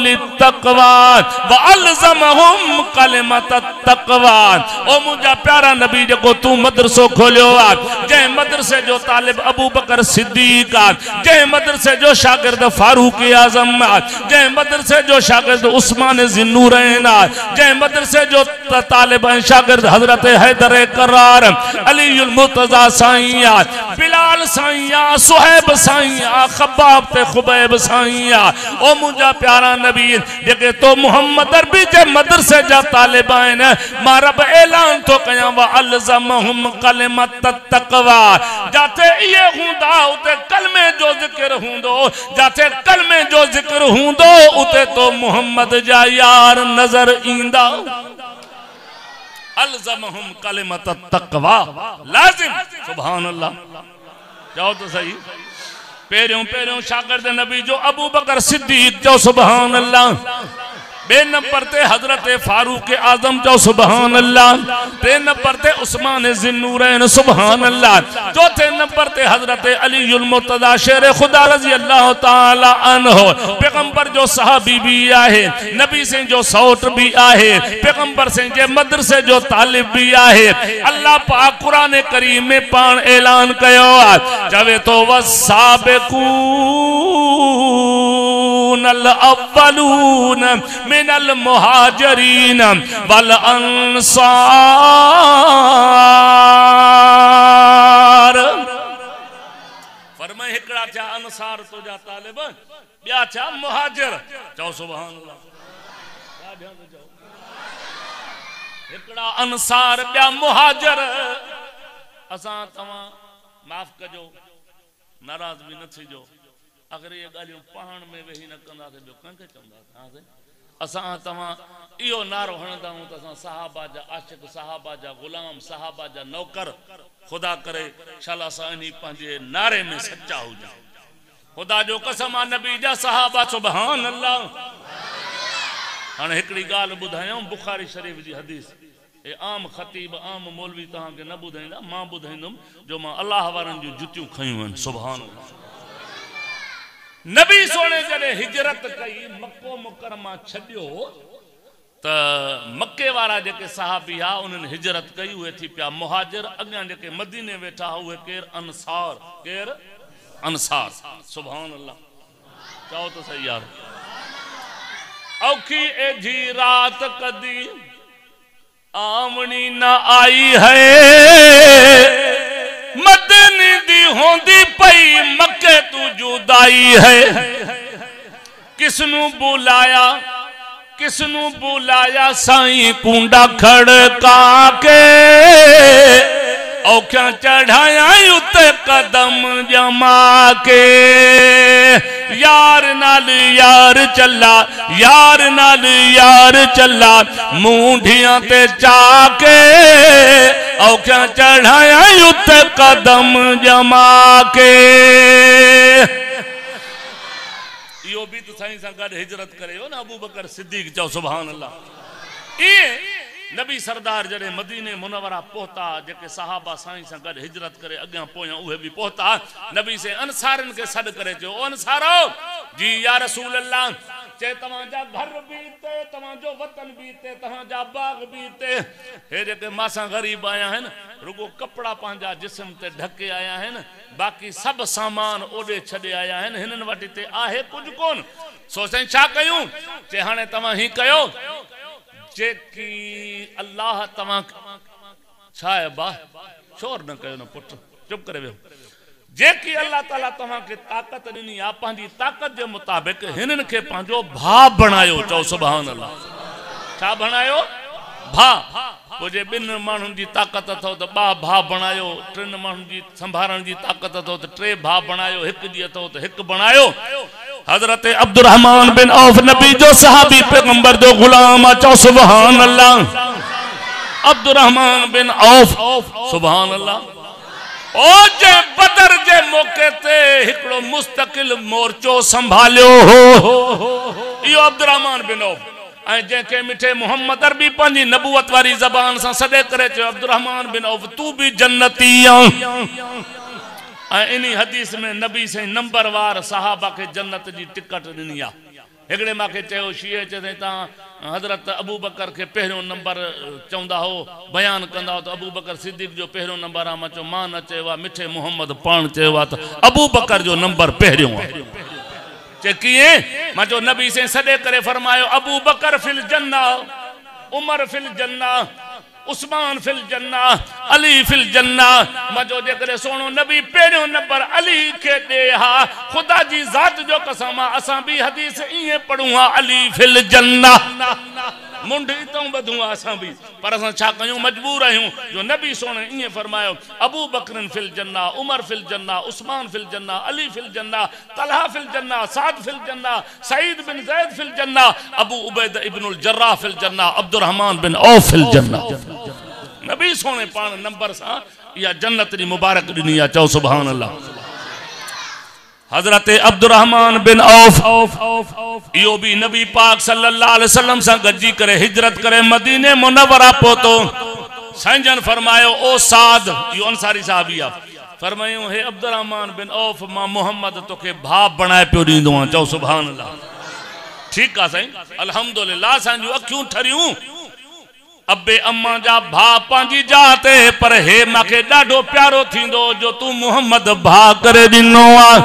लित्तक़वा व अलज़महुम कलिमतत तक़वा। ओ मुझा प्यारा नबी जेको तू मदरसो खोलियो आ, जै मदरसे जो तालिब अबू बकर सिद्दीक आ, जै मदरसे जो शागिर्द फारूक आज़म आ, जै मदरसे जो शागिर्द उस्मान ज़िन्नूरैन आ, जै मदरसे जो तालिब शागिर्द हजरत हैदर करार अलीउल मुर्तज़ा साईं आ, बिलाल साईं आ, सुहेब साईं आ, खब्बाब ते खुबैब साईं आ। ओ मुझा प्यारा नबी जेके तो मोहम्मद अरबी जे मदरसे जा तालिब आइन, मां रब ऐलान तो कया व अलज़महुम कलिमतत तक़वा। जाते ये हुंदा उते कलमे जो जिक्र हुंदो, जाते कलमे जो जिक्र हुंदो उते तो मोहम्मद जा यार नजर ईंदा। अलज़महुम कलिमतत तक़वा लाजिम। सुभान अल्लाह। जाओ तो सही। पेरियों शागिर्द नबी जो अबू बकर सिद्दीक। जो सुभान अल्लाह। बे नंबर ते हजरत फारूक आजम। जो सुभान अल्लाह। ते नंबर ते उस्मान ज़िन्नूरैन। सुभान अल्लाह। चौथे नंबर ते हजरत अलीउल मुर्तज़ा शेर खुदा रज़ी अल्लाह ताला अन्हो, पैगंबर जो सहाबी भी आहे, नबी से जो सौट भी आहे, पैगंबर से जे मदरसे जो तालिब भी आहे। अल्लाह पाक कुरान करीम में पान ऐलान कयो आ, चवे तो वसाबिकून साबिकूनल अव्वलून मिनल मुहाजिरीन वल अंसार। फरमाए हिकड़ा छा अंसार तो जा तालिब, ॿिया छा मुहाजिर। चओ सुभान अल्लाह। हिकड़ा अंसार ॿिया मुहाजिर। असां तव्हां माफ़ कजो, नाराज़ भी न थिजो, अगर ये ॻाल्हियूं पाण में वेही न कंदासीं ॿियो कंहिंखे चवंदासीं। असां तव्हां इहो नारो हणंदा आहियूं त असां सहाबा जा आशिक़, सहाबा जा ग़ुलाम, सहाबा जा नौकर। ख़ुदा करे शाला असां इन पंहिंजे नारे में सच्चा हुजूं। ख़ुदा जो कसम आहे नबी जा सहाबा सुभान अल्लाह। हाणे हिकिड़ी ॻाल्हि ॿुधायूं बुखारी शरीफ़ जी हदीस। ए आम ख़तीब आम मौलवी तव्हांखे न ॿुधाईंदा, मां ॿुधाईंदुमि जो मां अल्लाह वारनि जूं जुतियूं खयूं आहिनि। सुभान अल्लाह। नबी सोने जॾहिं हिजरत कई, मक्को मुकरमा छॾियो त मक्के वारा जेके सहाबी हा उन्हनि हिजरत कई, उहे थी पिया मुहाजिर। अॻियां जेके मदीने वेठा हा उहे केर अंसार। केर अंसार। सुभान अल्लाह। चओ तो सही यार। औखी एजी रात कदी आमनी न आई है, मदनी दी होंदी पई मक्के तू जुदाई है। किसनू बुलाया, किसनू बुलाया साईं कुंडा खड़का के, औखियां चढ़ाया उते कदम जमा के। यार नाल यार चला, यार नाल यार चला, मूंढियां ते चाके, औखियां चढ़ाया उते कदम जमा के। इहो भी तो साईं सां गॾु हिजरत करे हो न अबू बकर सिद्दीक। चओ सुभान अल्लाह। इहे नबी सरदार जड़े मदीने मुनवरा पहुता, जेके सहाबा साईं सां गॾु हिजरत करे अॻियां पोयां उहे भी पहुता। नबी से अंसारन के सॾ करे चयो, ओ अंसारो जी या रसूल अल्लाह, चे तव्हांजा घर भी हिते, तव्हांजो वतन भी हिते, तव्हांजा बाग भी हिते। हे जेके मासां गरीब आया आहिनि, रुगो कपड़ा पंहिंजा जिस्म ते ढके आया आहिनि, बाक़ी सभु सामान ओॾे छॾे आया आहिनि। हिननि वटि हिते आहे कुझु कोन। सो साईं छा कयूं? चे हाणे तव्हां ही कयो, जेकी अल्लाह तव्हां छा आहे बा शोर न कयो न पुट, चुप करे वियो। जेकी अल्लाह ताला तव्हांखे ताकत ॾिनी आहे, पंहिंजी ताकत जे मुताबिक़ हिननि खे पंहिंजो भाउ बणायो। चओ सुभान अल्लाह। छा बणायो? भाउ। पोइ जे ॿिनि माण्हुनि जी ताकत अथव त ॿ भाउ बणायो, टिनि माण्हुनि जी संभालण जी ताकत अथव त टे भाउ बणायो, हिकु जी अथव त हिकु बणायो। हजरत अब्दुर्रहमान बिन औफ नबी जो सहाबी पैगंबर जो गुलाम। चओ सुभान अल्लाह। अब्दुर्रहमान बिन औफ सुभान अल्लाह। ओ जे बदर जे मौके ते हिकड़ो मुस्तकिल मोर्चो संभालियो हो, इहो अब्दुर्रहमान बिन औफ। ऐं जंहिंखे मिठे मोहम्मद अरबी पंहिंजी नबूवत वारी ज़बान सां सॾे करे चयो, अब्दुर्रहमान बिन औफ तू भी जन्नती आ। इन्ही हदीस में नबी से नंबरवार सहाबा के जन्नत जी टिकट ॾिनी आहे। हिकिड़े मूंखे चयो शीए चए तव्हां हज़रत अबू बकर के पहिरियों नंबर चवंदा हो, बयान कंदा हो त अबू बकर सिद्दीक जो पहिरियों नंबर आहे। मां चयो मां न चयो आहे, मिठे मोहम्मद पाण चयो आहे त अबू बकर जो नंबर पहिरियों आहे। चे कीअं? मां चयो नबी से सॾे करे फरमायो, अबू बकर फिल जन्ना, उमर फिल जन्ना, उस्मान फिल जन्ना, अली फिल जन्ना। मजो जेकरे सोनो नबी पहिरियों नंबर अली के दे हा, खुदा जी जात जो कसम असां भी हदीस इए पढ़ूं हा, अली फिल जन्ना। मुंड इतों बधूं असां भी, पर असां छा कयूं, मजबूर आहियूं जो नबी सोने इए फरमायो, अबू बकर फिल जन्ना, उमर फिल जन्ना, उस्मान फिल जन्ना, अली फिल जन्ना, तलहा फिल जन्ना, साद फिल जन्ना, सईद बिन ज़ैद फिल जन्ना, अबू उबैद इब्नुल जर्राह फिल जन्ना, अब्दुर्रहमान बिन औफ फिल जन्ना। नबी सोने पान नंबर सा या जन्नत दी मुबारक ॾिनी आहे। चओ सुभान अल्लाह। हजरत अब्दुर्रहमान बिन औफ इहो भी नबी पाक सल्लल्लाहु अलैहि वसल्लम सां गॾिजी करे हिजरत करे मदीने मुनव्वरा पहुतो। साईं जन फरमायो, ओ साद, इहो अंसारी साहबी आहे, फरमायो हे अब्दुर्रहमान बिन औफ, मां मोहम्मद तोखे भाउ बणाए पियो ॾींदो आहियां। चओ सुभान अल्लाह। ठीकु आहे साईं, अल्हम्दुलिल्लाह। असांजूं अखियूं ठरियूं, अबे अम्मा जा भा पंहिंजी जाते, पर हे मूंखे ॾाढो प्यारो थींदो जो तू मोहम्मद भा करे ॾिनो आहे।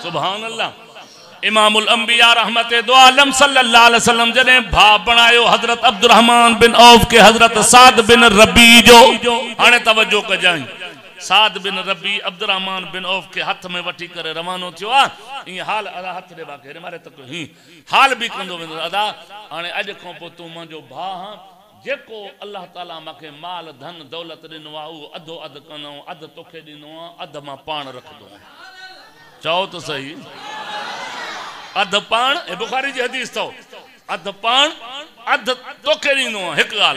सुभान अल्लाह। इमामुल अंबिया रहमते दो आलम सल्लल्लाहु अलैहि वसल्लम जने भा बनायो हजरत अब्दुर्रहमान बिन औफ के हजरत साद बिन रबी जो हाने तवज्जो कजाई साद बिन रबी अब्दुर्रहमान बिन औफ के हाथ में वठी करे रवानो थियो आ इ हाल अदा हाथ रे बाके मारे तक ही हाल भी कंदो वेंदो अदा हाने अज को पो तू मुंजो भा हां जेको अल्लाह ताला मके माल धन दौलत दिनो आ उ अधो अध कनो अध तोखे दिनो आ अध मा पाण रखदो चाहो तो सही अध पाण ए बुखारी जी हदीस तो अध पाण अध तोखे दिनो एक गाल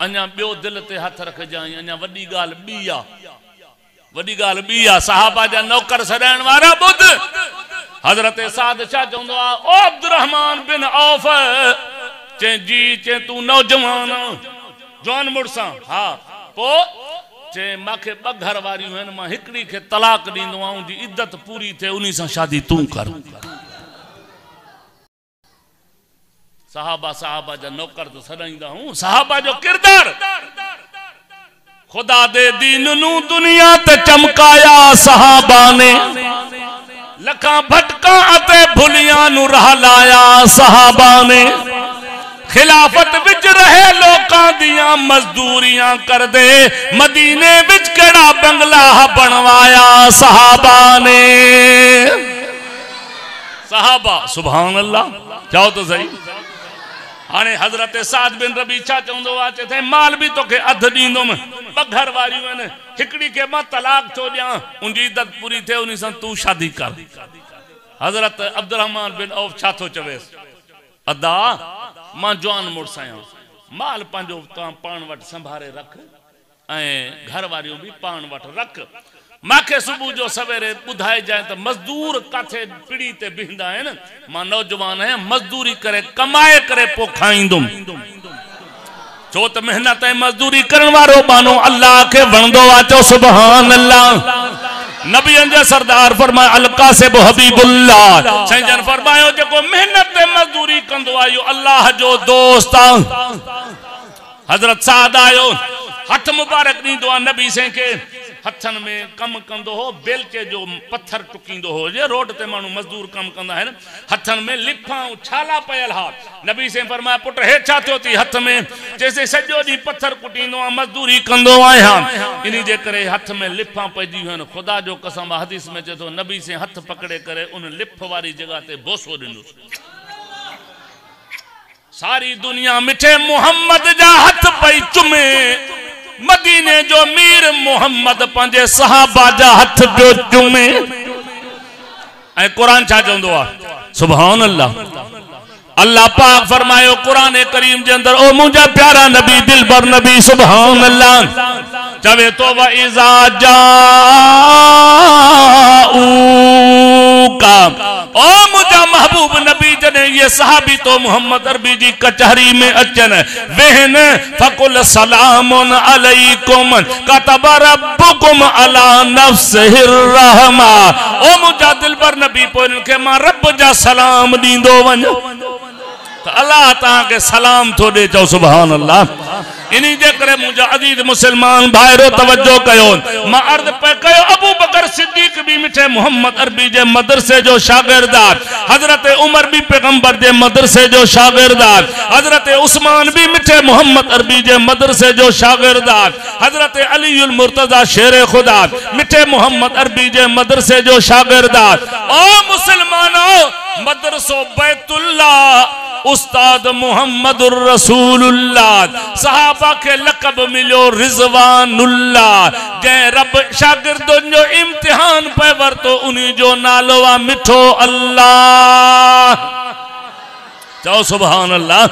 अन्या बियो दिल ते हाथ रख जाई अन्या वडी गाल बिया वडी गाल बिया सहाबा जा नौकर सदाइण वारा बुध हजरत साद शाह चंदो आ ओ अब्दुर्रहमान बिन औफ चे जी चे तू नौजवान जवान मुड़सा हां पो चे माखे ब घर वारियूं हन मां हिकड़ी के तलाक दींदो आऊं जी इज्जत पूरी थे उनी सा शादी तू कर साहबा जा नौकर तो सदाईंदा हूं साहबा जो किरदार खुदा दे दीन नू दुनिया ते चमकाया साहबा ने लखा भटका अते भुलियां नु रहलाया साहबा ने खिलाफत विच रहे लोकां दियां मजदूरियां कर दे मदीने विच केड़ा बंगला बनवाया साहबा ने साहबा सुभान अल्लाह चाहो तो सही हाने हजरत साद बिन रबी छा चंदो आ चे माल भी तोखे अध दींदुम ब घर वारियूं न हिकड़ी के मां तलाक थो दियां उनजी इज्जत पूरी थे उनी सा तू शादी कर हजरत अब्दुर्रहमान बिन औफ छा थो चवेस अदा मां जवान मुड़स आहियां माल पंहिंजो तव्हां पाण वटि संभारे रख ऐं घर वारियूं भी पाण वटि रख माखे सुबह जो सवेरे बुधाए जाए तो मजदूर काथे पीड़ी ते बिहंदा आहिनि मां नौजवान आहियां मजदूरी करे कमाए करे पो खाईंदुम छो त मेहनत ऐं मजदूरी करण वारो बानो अल्लाह के वणंदो आ चो सुभान अल्लाह नबियन जा सरदार फरमाया अलका से हबीबुल्लाह सैयदन फरमायो जेको मेहनत ते मजदूरी कंदो आयो अल्लाह जो दोस्त आ हजरत साद आयो हथ मुबारक दींदो आ नबी से के हथन में कम कंदो हो बेलचे जो पत्थर टुकींदो हो जे रोड ते मानू मजदूर कम कंदा है हथन में लिफा छाला पयल हा नबी से फरमाया पुट हे छा थियो थी हथ में जैसे सजो दी पत्थर कुटींदो आ मजदूरी कंदो आया इनी जे करे हथ में लिफा पजी हन खुदा जो कसम हदीस में जे तो नबी से हथ पकड़े करे उन लिफ वाली जगह ते बोसो दिनो सारी दुनिया मिठे मोहम्मद जा हथ पई चुमे मदीने जो मीर मोहम्मद पंजे सहाबा जा हथ पियो चुमे ऐ कुरान छा चंदो आ सुभान अल्लाह अल्लाह पाक फरमायो कुरान करीम जे अंदर ओ मुजा प्यारा नबी दिलबर नबी सुभान अल्लाह चवे तो व इजा जाऊका ओ मुजा महबूब नबी जने ये सहाबी तो मोहम्मद अरबी जी कचहरी में अचन वहन फकुल सलामुन अलैकुम कतब रब्बुकुम अला नफ्सिहिर रहमा ओ मुजा दिलबर नबी पोन के मां रब जा सलाम दींदो वन तो अल्लाह तां के सलाम थो दे चो सुभान अल्लाह इनी जे करे मुजा अजीज मुसलमान भाईरो तवज्जो कयो मां अर्ज पे कयो अबू बकर सिद्दीक भी मिठे मोहम्मद अरबी जे मदरसे जो शागिर्दार हजरत उमर भी पैगंबर जे मदरसे जो शागिर्दार हजरत उस्मान भी मिठे मोहम्मद अरबी जे मदरसे जो शागिर्दार हजरत अलीउल मुर्तजा शेर खुदा मिठे मोहम्मद अरबी जे मदरसे जो शागिर्दार ओ मुसलमानों मदरसो बैतुल्लाह उस्ताद मोहम्मदुर रसूलुल्लाह सहाबा के लकब मिलो रिजवानुल्लाह जै रब शागिर्दों जो इम्तिहान पे वरतो उन्हीं जो नालो आ मिठो अल्लाह चओ सुभान अल्लाह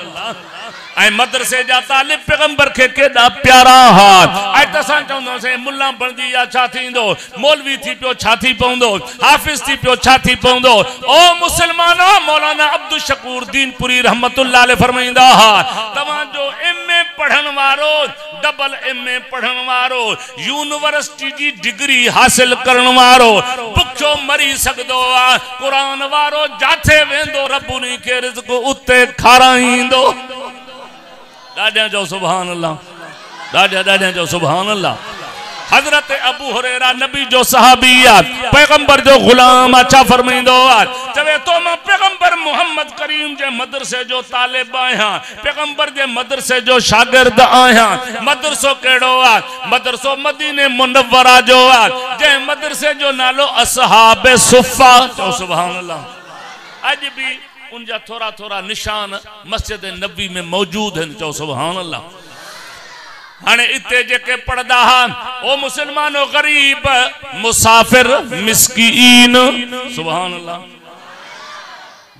ऐ मदरसे जा तालिब पैगंबर के केदा प्यारा हाथ ऐ तसा चवंदो से मुल्ला बनदी या छा थींदो मौलवी थी पियो छा थी पवंदो हाफिज थी पियो छा थी पवंदो ओ मुसलमानो मौलाना अब्दुल शकूर दीनपुरी रहमतुल्लाह अलैह फरमाइंदा हा तवा जो एमए पढ़न वारो डबल एमए पढ़न वारो यूनिवर्सिटी जी डिग्री हासिल करण वारो भुखो मरी सकदो आ कुरान वारो जाथे वेंदो रब उनी के रिज़्क़ उते खाराईंदो दादा जो सुभान अल्लाह दादा जो सुभान अल्लाह हजरत अबू हुरैरा नबी जो सहाबी पैगंबर जो गुलाम अच्छा फरमाइंदो चवे तो मैं पैगंबर मोहम्मद करीम जे मदरसे जो तालिब आया पैगंबर जे मदरसे जो शागिर्द आया मदरसो केड़ो मदरसो मदीने मुनव्वरा जो जे मदरसे जो नालो असहाबे सुफ़ा चो सुभान अल्लाह आज भी उनजा थोड़ा थोड़ा निशान मस्जिद नबी में मौजूद हैं चो सुभान अल्लाह हाने इते जेके पढ़दा ओ मुसलमानो गरीब मुसाफिर मिस्कीन सुभान अल्लाह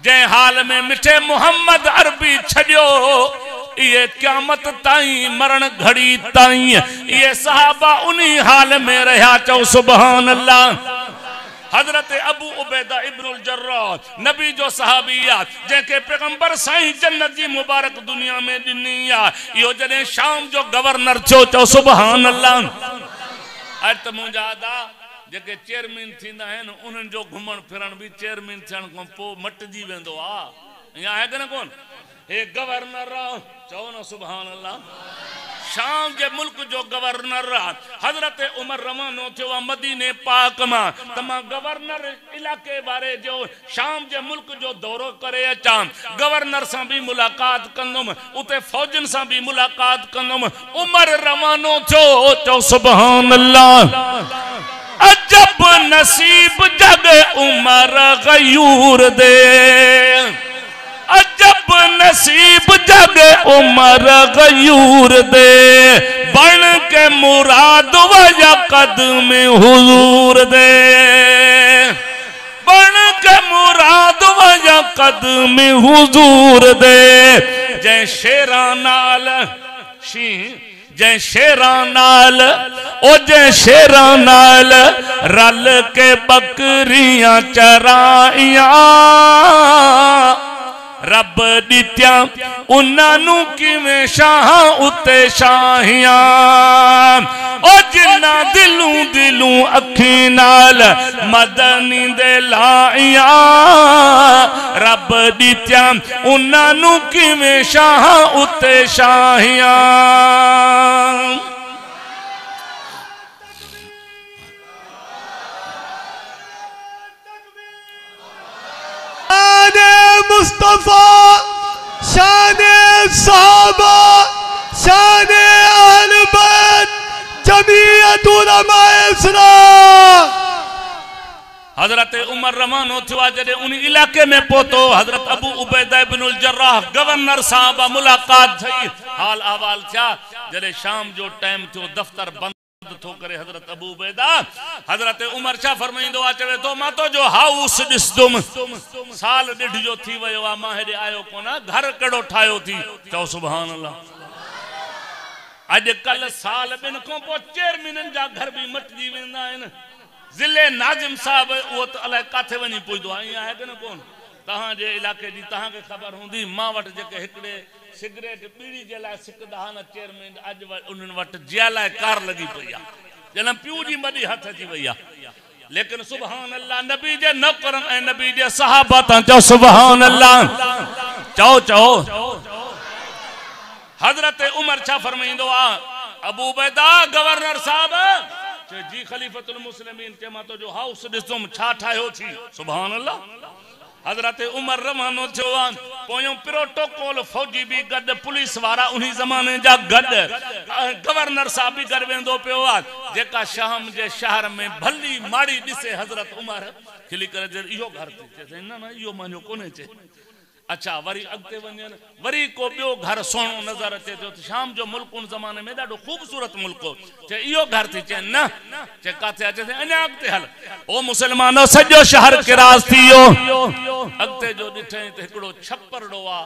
जे हाल में मिठे मोहम्मद अरबी छड़ियो ये क़यामत ताई मरण घड़ी ताई ये सहाबा उन्हीं हाल में रहा चो सुभान अल्लाह हजरत अबू उबैदा इब्नुल जर्राह नबी जो सहाबिया जेके पैगंबर साईं जन्नत जी मुबारक दुनिया में दिनी यो जने शाम जो गवर्नर छो चो सुभान अल्लाह आज त मुंजा दा जेके चेयरमैन थींदा हैं उन्हनि जो घुमण फिरण भी चेयरमैन थियण खां पोइ मटिजी वेंदो या है कि न कोन हे गवर्नर चो न सुभान अल्लाह शाम के मुल्क जो गवर्नर हजरत उमर रवानो थियो मदीने पाक में तमा गवर्नर इलाके बारे जो शाम के मुल्क जो दौरो करे अचा गवर्नर से भी मुलाकात कंदुम उते फौजन से भी मुलाकात कंदुम उमर रवानो थियो चो सुभान अल्लाह अजब नसीब जग उमर गयूर दे अजब नसीब जग उमर गयूर दे बन के मुराद वया कदम हुजूर दे बन के मुराद वया कदम हुजूर दे जय शेरा नाल शी जय शेरा नाल ओ जय शेरा नाल रल के बकरियां चराइया रब दित्या उन्हां किवें शाह उते शाहियां ओ जिन्ना दिलूं दिलूं अखी नाल मदनी दे लाइया रब दित्या उन्हां किवें शाह उते शाहियां मुस्तफा शाने साहबा शाने अहले बैत जमीयत उलमाए इस्लाम हजरत उमर रवानो थियो जदे उन इलाके में पहुतो हजरत अबू उबैदा इब्नुल जर्राह गवर्नर साहब मुलाकात थई हाल अहवाल था जदे शाम जो टाइम थियो दफ्तर बंद थो करे हजरत अबू उबैदा हजरत उमर छा फरमाइंदो चवे तो मा तो जो हाउस दिसदुम साल डेढ़ जो थी वयो आ मा हेडे आयो कोना घर केड़ो ठायो थी चो सुभान अल्लाह आज कल साल बिन को पो चेयरमैन जा घर भी मटजी वेंदा हैं जिले नाजिम साहब वो तो अलाए काथे वनी पुजदो आ है कि न कोन तहां जे इलाके दी तहां के खबर हुंदी मां वट जेके हिकड़े सिगरेट बीड़ी जे लाए सिकदा न चेयरमैन आज उन्हन वट जिया लाए कार लगी पई आ जन पियो जी मडी हथ अची वई आ लेकिन सुभान अल्लाह नबी जे नौकरन ए नबी जे सहाबा ता चो सुभान अल्लाह चो चो हजरत उमर छा फरमाइंदो आ अबू उबैदा गवर्नर साहब जी खलीफतुल मुस्लिमीन के मा तो जो हाउस दिसुम छा ठायो थी सुभान अल्लाह हजरत उमर रवानो थियो पोयो प्रोटोकॉल फौजी भी गड पुलिस वारा उन्हीं जमाने जा गड गवर्नर साहब भी कर वेंदो पियो जेका शाम जे शहर में भली माड़ी दिसे हजरत उमर खिली करे इहो घर थी ना ना इहो मानो कोने चे अच्छा वरी अगते वञन वरी को बियो घर सोनो नजर अचे तो शाम जो मुल्क उन जमाने में ॾाढो खूबसूरत मुल्क चे इहो घर थी चे न चे काथे अचे अञा अगते हल ओ मुसलमानो सॼो शहर किरास थियो अगते जो ॾिठे त हिकिड़ो छप्परड़ो आ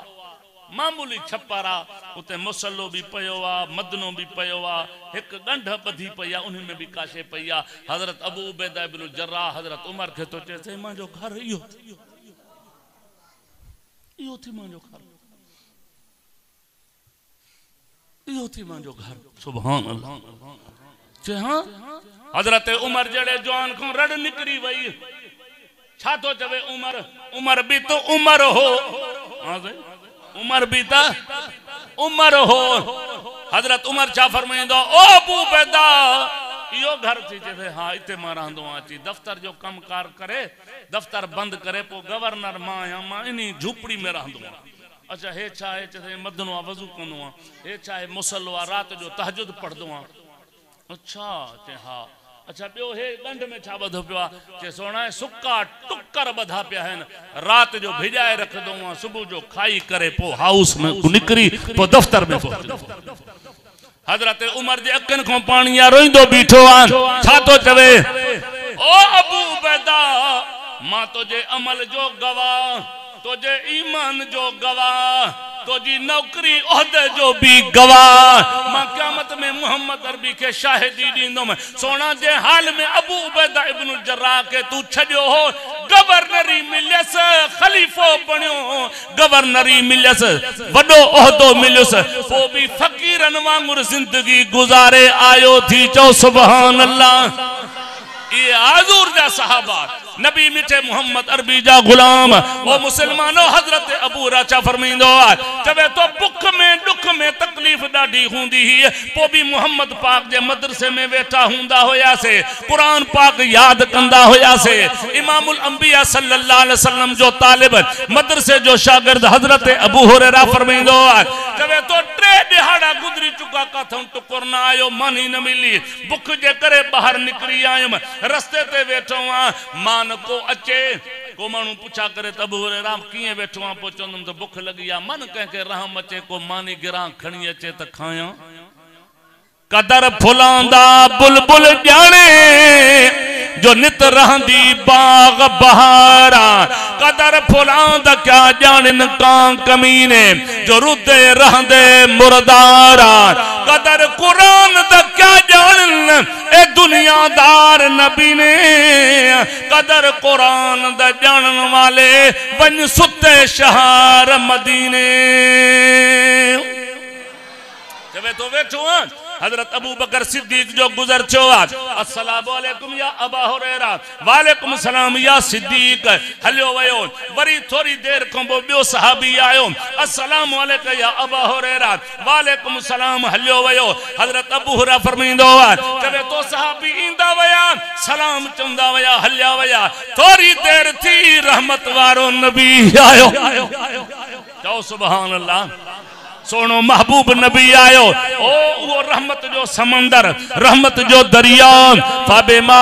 मामूली छप्पर आ उते मुसल्लो भी पयो आ मदनो भी पयो आ एक गंढ बधी पई आ उन्हीं में भी काशे पई आ हजरत अबू उबैदा इब्नुल जर्राह हजरत उमर के तो चे मां जो घर इहो इहो थी मांजो घर इहो थी मांजो घर सुभान अल्लाह चे हां हजरत उमर जड़े जवान को रड़ निकरी वई छा तो चवे उमर उमर भी तो उमर हो हां उमर भी ता उमर हो हजरत उमर छा फरमाइंदो ओ अबू उबैदा यो घर थी चे हाँ इते मां रहंदो अची दफ्तर जो कम कार करे दफ्तर बंद करे पो गवर्नर मां या मां इनी झूपड़ी में रहंदो। अच्छा हे छा है चे मदनो वजू कंदो हे छा है मुसल्लो रात जो तहज्जुद पढ़दो। अच्छा चे हाँ। अच्छा बियो हे गंढ में छा बधो पियो चे सोना सुक्का टुक्कर बधा पिया है रात जो भिजाए रख दो सुबह जो खाई करे पो हाउस में निकरी पो दफ्तर में हजरत उमर जे अखन को पानी या रोइंदो बीठो आ छा तो चवे ओ अबू उबैदा मां तुझे अमल जो गवाह तुझे ईमान जो गवाह तुझी नौकरी ओहदे जो भी गवाह मां क़यामत में मोहम्मद अरबी के शाहिदी दींदो में सोना जे हाल में अबू उबैदा इब्न जर्राह के तू छड्यो हो गवर्नरी मिलस खलीफो बणियो गवर्नरी मिलस वडो ओहदो मिलस वो भी फकीरन वांगुर जिंदगी गुजारे आयो थी चो सुभान अल्लाह। ये आजूर जा सहाबा नबी मिठे मोहम्मद अरबी जा गुलाम ओ मुसलमानो हजरत अबू राचा फरमाइंदो जबे तो भुख में दुख में तकलीफ डाढी हुंदी ही पो भी मोहम्मद पाक जे मदरसे में बैठा हुंदा होया से कुरान पाक याद कंदा होया से इमामुल अंबिया सल्लल्लाहु अलैहि वसल्लम जो तालिब मदरसे जो शागिर्द हजरत अबू हुरैरा फरमाइंदो जबे तो त्रे दिहाड़ा गुजरी चुका कथम टुकुर ना आयो मानी न मिली भुख जे करे बाहर निकली आयम रस्ते ते बैठो आ मान को अचे को मानू पूछा करे तब राम किए बैठो आ पो चंदम तो भुख लगी आ मन कह के रहम अचे को मानी गिरा खणी अचे त खाया कदर फुलांदा बुलबुल जाने जो नित रहंदी बाग बहारा कदर फुलांदा क्या जानिन कां कमीने जो रुदे रहंदे मुर्दारा कदर कुरान दा क्या जानन ए दुनियादार नबी ने कदर कुरान दा जानन वाले वन सुते शहर मदीने जब तो बैठो हजरत अबू बकर सिद्दीक जो गुजर चो अस्सलामु अलैकुम या अबा हुरैरा वालेकुम सलाम या सिद्दीक हलियो वयो वरी थोड़ी देर को बियो सहाबी आयो अस्सलामु अलैकुम या अबा हुरैरा वालेकुम सलाम हलियो वयो हजरत अबू हुरैरा फरमाइंदो जबे तो सहाबी इंदा वया सलाम चंदा वया हलिया वया थोड़ी देर थी रहमत वारो नबी आयो चो सुभान अल्लाह सोनो महबूब नबी आयो ओ वो रहमत जो समंदर रहमत जो दरिया फबिमा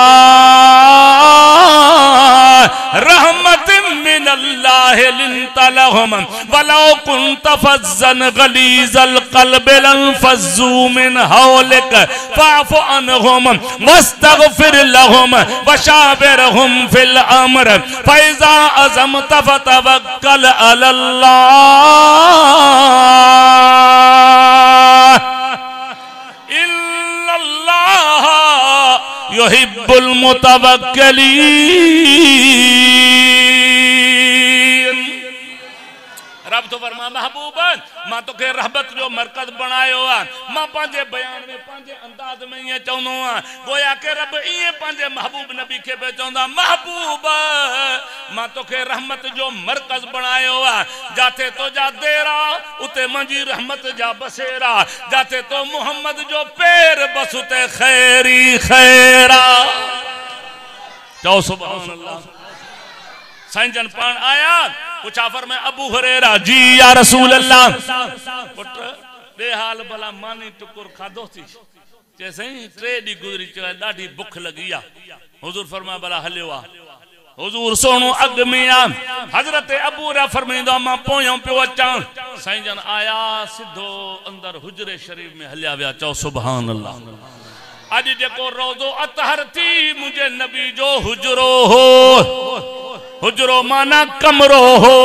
रहमत मिनल्लाह लिंता लहुम वलौ कुंत फज़्ज़न गलीज़ल क़ल्ब लंफ़ज़्ज़ू मिन हौलिक फ़अफ़ु अन्हुम वस्तग़फ़िर लहुम वशाविरहुम फ़िल अम्र फ़इज़ा अज़मत फ़तवक्कल अलल्लाह इल्लल्लाह युहिब्बुल मुतवक्किलीन। रब तो फरमा महबूब मां तो के रहमत जो मरकज बनायो मां पांजे बयान में पांजे अंदाज में ये चवनो गोया के रब ये पांजे महबूब नबी के पे चवंदा महबूब मां तो के रहमत जो मरकज बनायो जाते तो जा देरा उते मंजी रहमत जा बसेरा जाते तो मोहम्मद जो पैर बस उते खैरी खैरा तो सुभान अल्लाह। साईं पान आया पूछा फर में अबू हुरैरा जी या रसूल अल्लाह पुट दे हाल भला मानी टुकुर खादो थी जैसे ही त्रे दी गुजरी चला डाढी भुख लगी आ हुजूर फरमा भला हलियो आ हुजूर सोनो अग में आ हजरत अबू हुरैरा फरमाइंदो मां पोयो पियो अचा साईं जन आया सिधो अंदर हुजरे शरीफ में हलिया विया चो सुभान अल्लाह। आज जेको रोज़ो अतहर थी मुझे नबी जो हुजरो हो हुजरो माना कमरो हो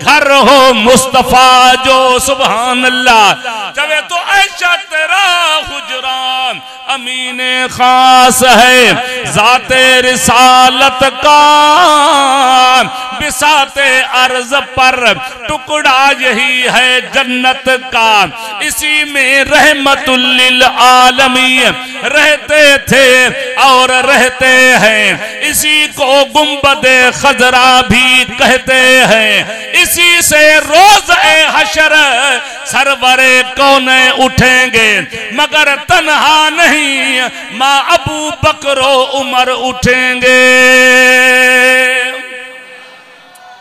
घर हो मुस्तफा जो सुभान अल्लाह जबे तो ऐशा तेरा हुजरा अमीने खास है जाते रिसालत का बिसाते अर्ज पर टुकड़ा यही है जन्नत का इसी में रहमतुल लिल आलमीन रहते थे और रहते हैं इसी को गुंबदे खजरा भी कहते हैं इसी से रोज़ हशर सरवरे कौन उठेंगे मगर तन्हा नहीं, माँ अबू बकरो उमर उठेंगे।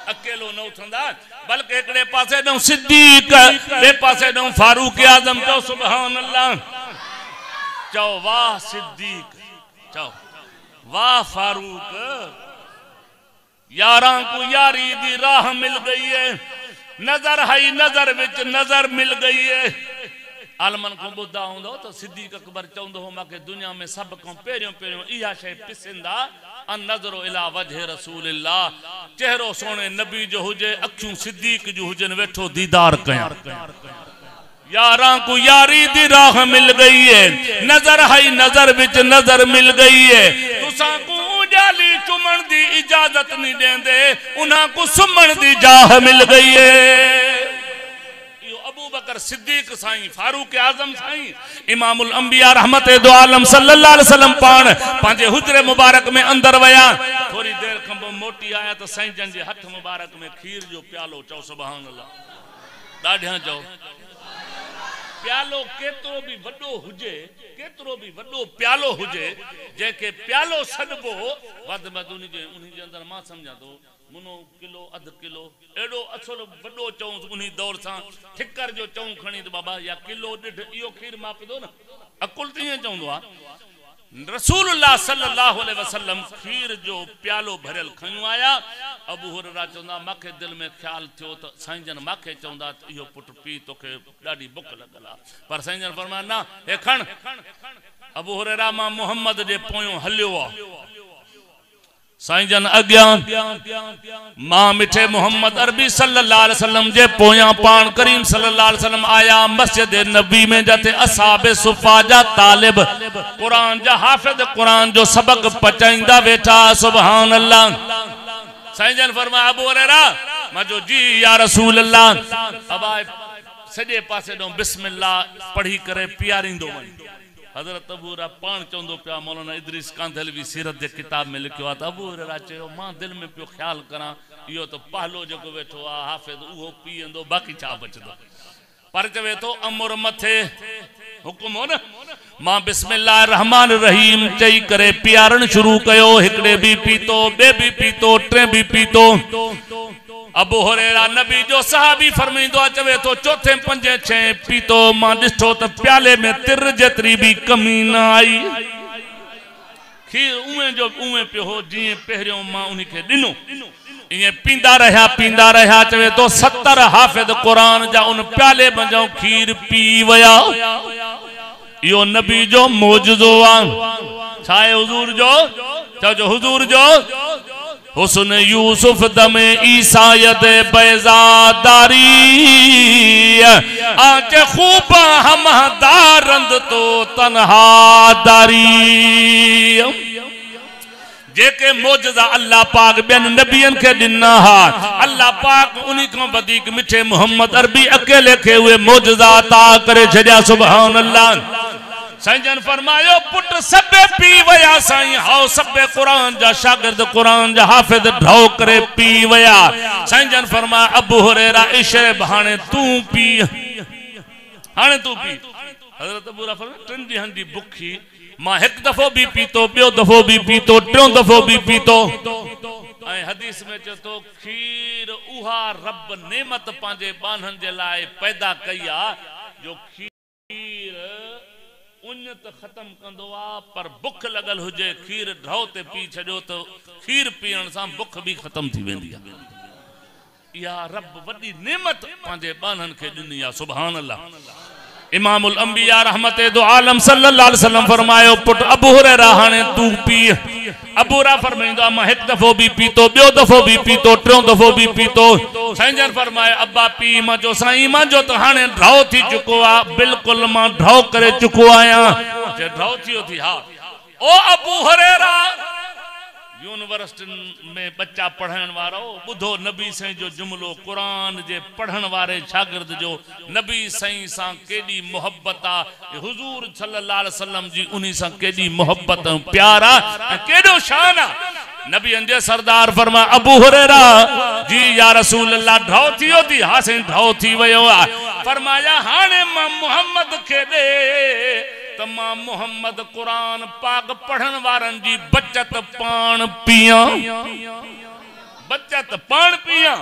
अकेलो न उठंदा बल्कि एकड़े पासे ॾऊं सिद्दीक, ॿिए पासे ॾऊं फारूक आज़म। चओ सुभान अल्लाह, चओ वाह सिद्दीक, चओ वाह फारूक। यारां को यारी दी राह मिल गई है, नजर हई नजर विच नजर मिल गई है। आलमन को बुधा होंदो तो सिद्दीक अकबर चवंदो हो माके दुनिया में सब को पहिरियों पहिरियों इहा शय पिसिंदा अन नज़रो इला वजह रसूलिल्लाह, चेहरो सोने नबी जो हुजे, अखियूं सिद्दीक जो हुजन, वेठो दीदार कयां। यारां को यारी दी राह मिल गई है, नजर हई नजर विच नजर मिल गई है। तुसा को उजाली चुमन दी इजाजत नहीं देंदे, उन्हां को सुमन दी जाह मिल गई है। अबू बकर सिद्दीक साईं, फारूक आजम साईं, इमामुल अंबिया रहमत दो आलम सल्लल्लाहु अलैहि वसल्लम पान पांजे हुजरे मुबारक में अंदर वया। थोड़ी देर खंबो मोटी आया तो साईं जन जे हथ मुबारक में खीर जो प्यालो, चओ सुभान अल्लाह, ॾाढियां चओ। प्यालो केतरो भी वड्डो हुजे, केतरो भी वड्डो प्यालो हुजे, जेके प्यालो सदबो वद वद उनी जे अंदर मां समझा तो मुनो किलो अध किलो एडो असल वड्डो चऊं उनी दौर सा ठिकर जो चऊं खणी तो बाबा या किलो ॾेढ इहो खीर माप दो ना, अकुल तीअं चवंदो आ। रसूलुल्लाह सल्लल्लाहु अलैहि वसल्लम खीर जो प्यालो भरियल खयूं आया। अबू हुरैरा चवंदा माखे दिल में ख्याल थियो तो साईं जन माखे चवंदा इहो पुट पी, तोखे ॾाढी बुख लॻल आ, पर साईं जन फरमाया ना हे खण। अबू हुरैरा मां मोहम्मद जे पोयों हलियो आ, साईं जन अॻियां मां मिठे मोहम्मद अरबी सल्लल्लाहु अलैहि वसल्लम जे पोयां पान करीम सल्लल्लाहु अलैहि वसल्लम आया। मस्जिद नबी में जाते असहाबे सुफा जा तालिब कुरान जा हाफिज कुरान जो सबक पचाईंदा वेठा। सुभान अल्लाह। साईं जन फरमाया अबू हुरैरा मां जी या रसूल अल्लाह, अबा सजे पासे ॾों बिस्मिल्लाह पढ़ी करे पियारींदो वञ। हजरत अबू हुरैरा पान चवंदो पिया, मौलाना इदरीस कांधलवी सीरत जे किताब में लिखियो आहे त अबू हुरैरा चयो मां दिल में पियो ख्याल करां इहो त पहलो जेको वेठो आहे हाफ़िज़ उहो पीअंदो, बाक़ी छा बचंदो। पर चवे थो अमुर मथे हुकुम हो न, मां बिस्मिल्लाह रहमान रहीम चई करे पियारण शुरू कयो। हिकड़े भी पीतो, बे भी पीतो, टे भी पीतो। अबू हुरैरा नबी जो सहाबी फरमाईंदो आहे, चवे तो चौथे पंजे छह पीतो, मां ॾिठो त प्याले में तिर जेतरी भी कमी न आई। खीर उहे जो उहे पियो हो जीअं पहिरियों मां उनखे ॾिनो, इएं पींदा रहिया। चवे तो 70 हाफिज़ कुरान जा उन प्याले मंझां खीर पी वया। इहो नबी जो मौजूदो आहे। छा आहे हुजूर जो? चओ हुजूर जो हुस्न यूसुफ दमे ईसायत बैजादारी, आंच खूबा हमदारंद तो तन्हादारी। जेके मौजज़ा अल्लाह पाक बेन नबियन के दिना हा, अल्लाह पाक उन्हीं को वधीक मिठे मोहम्मद अरबी अकेले के हुए मौजज़ा अता करे छॾिया। सुभान अल्लाह। साईं जन फरमायो पुट सबे पी वया साईं, हाओ सबे कुरान जा शागिर्द कुरान जा हाफिज ढो करे पी वया। साईं जन फरमाया अबू हुरैरा इशरब हाने तू पी, हाने तू पी। हजरत अबू हुरैरा फरमाया टिन ॾींहंनि जी बुखी, मां हिकु दफ़ो भी पीतो, ॿियो दफ़ो भी पीतो, टियों दफ़ो भी पीतो। ऐं हदीस में चए तो खीर उहा रब नेमत पंहिंजे बाननि जे लाइ पैदा कई आहे जो खीर उन त खत्म कंदो आ, पर बुख लगल हुजे खीर ढो ते पी छॾियो तो खीर पीअण सां बुख भी खत्म थी वेंदी आहे। इहा रब वॾी नेमत पंहिंजे बाननि खे ॾिनी आहे। सुभान अल्लाह। इमामुल अंबिया रहमत दो आलम सल्लल्लाहु अलैहि वसल्लम फरमायो पुट अबू हुरैरा हाने तू पी। अबू हुरैरा फरमाईंदो मां हिकु दफ़ो भी पीतो, ॿियो दफ़ो भी पीतो, टियों दफ़ो भी पीतो। साईं जन फरमाए अब्बा पी। मां जो साईं मां जो त हाणे ढो थी चुको आहे, बिल्कुलु मां ढो करे चुको आहियां। जे ढो थियो थी हा। ओ अबू हुरैरा यूनिवर्सिटी में बच्चा पढ़ण वारो बुधो नबी साईं जो जुमलो, कुरान जे पढ़ण वारे शागिर्द जो नबी साईं सां केडी मोहब्बत आ, हुजूर सल्लल्लाहु अलैहि वसल्लम जी उन्हीं सां केडी मोहब्बत ऐं प्यार आ, केडो शान आ। नबी जे सरदार फरमा अबू हुरैरा जी या रसूल अल्लाह ढो थियो थी? हा साईं ढो थी वयो आ। फरमाया हाने मां मुहम्मद खे दे त मां मुहम्मद कुरान पाक पढ़न वारन जी बचत पान पिया बचत पान पिया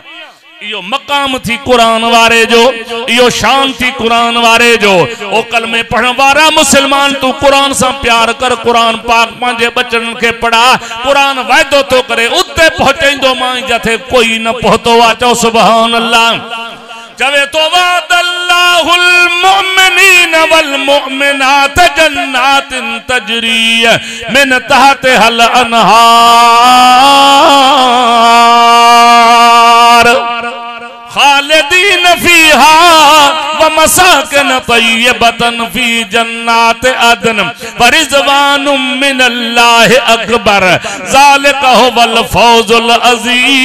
यो मकाम थी कुरान वारे जो यो शान थी कुरान वारे जो ओ कलमे पढ़न वारा मुसलमान तू कुरान से प्यार कर कुरान पाक पंहिंजे बचन के पढ़ा कुरान वायदो तो करे उते पहुंचेंदो मां जथे कोई न पहुतो आ चो सुभान अल्लाह चवे तो वादल्लाहुल मुमिनीन वल मुमिनात जन्नातिन तजरी मिन तहतिहल अनहार खालिदीन फीहा व मसाकिन तय्यबतन फी जन्नात अदन व रिज़वानुम मिनल्लाहि अकबर ज़ालिका हुवल फौजुल अज़ीम।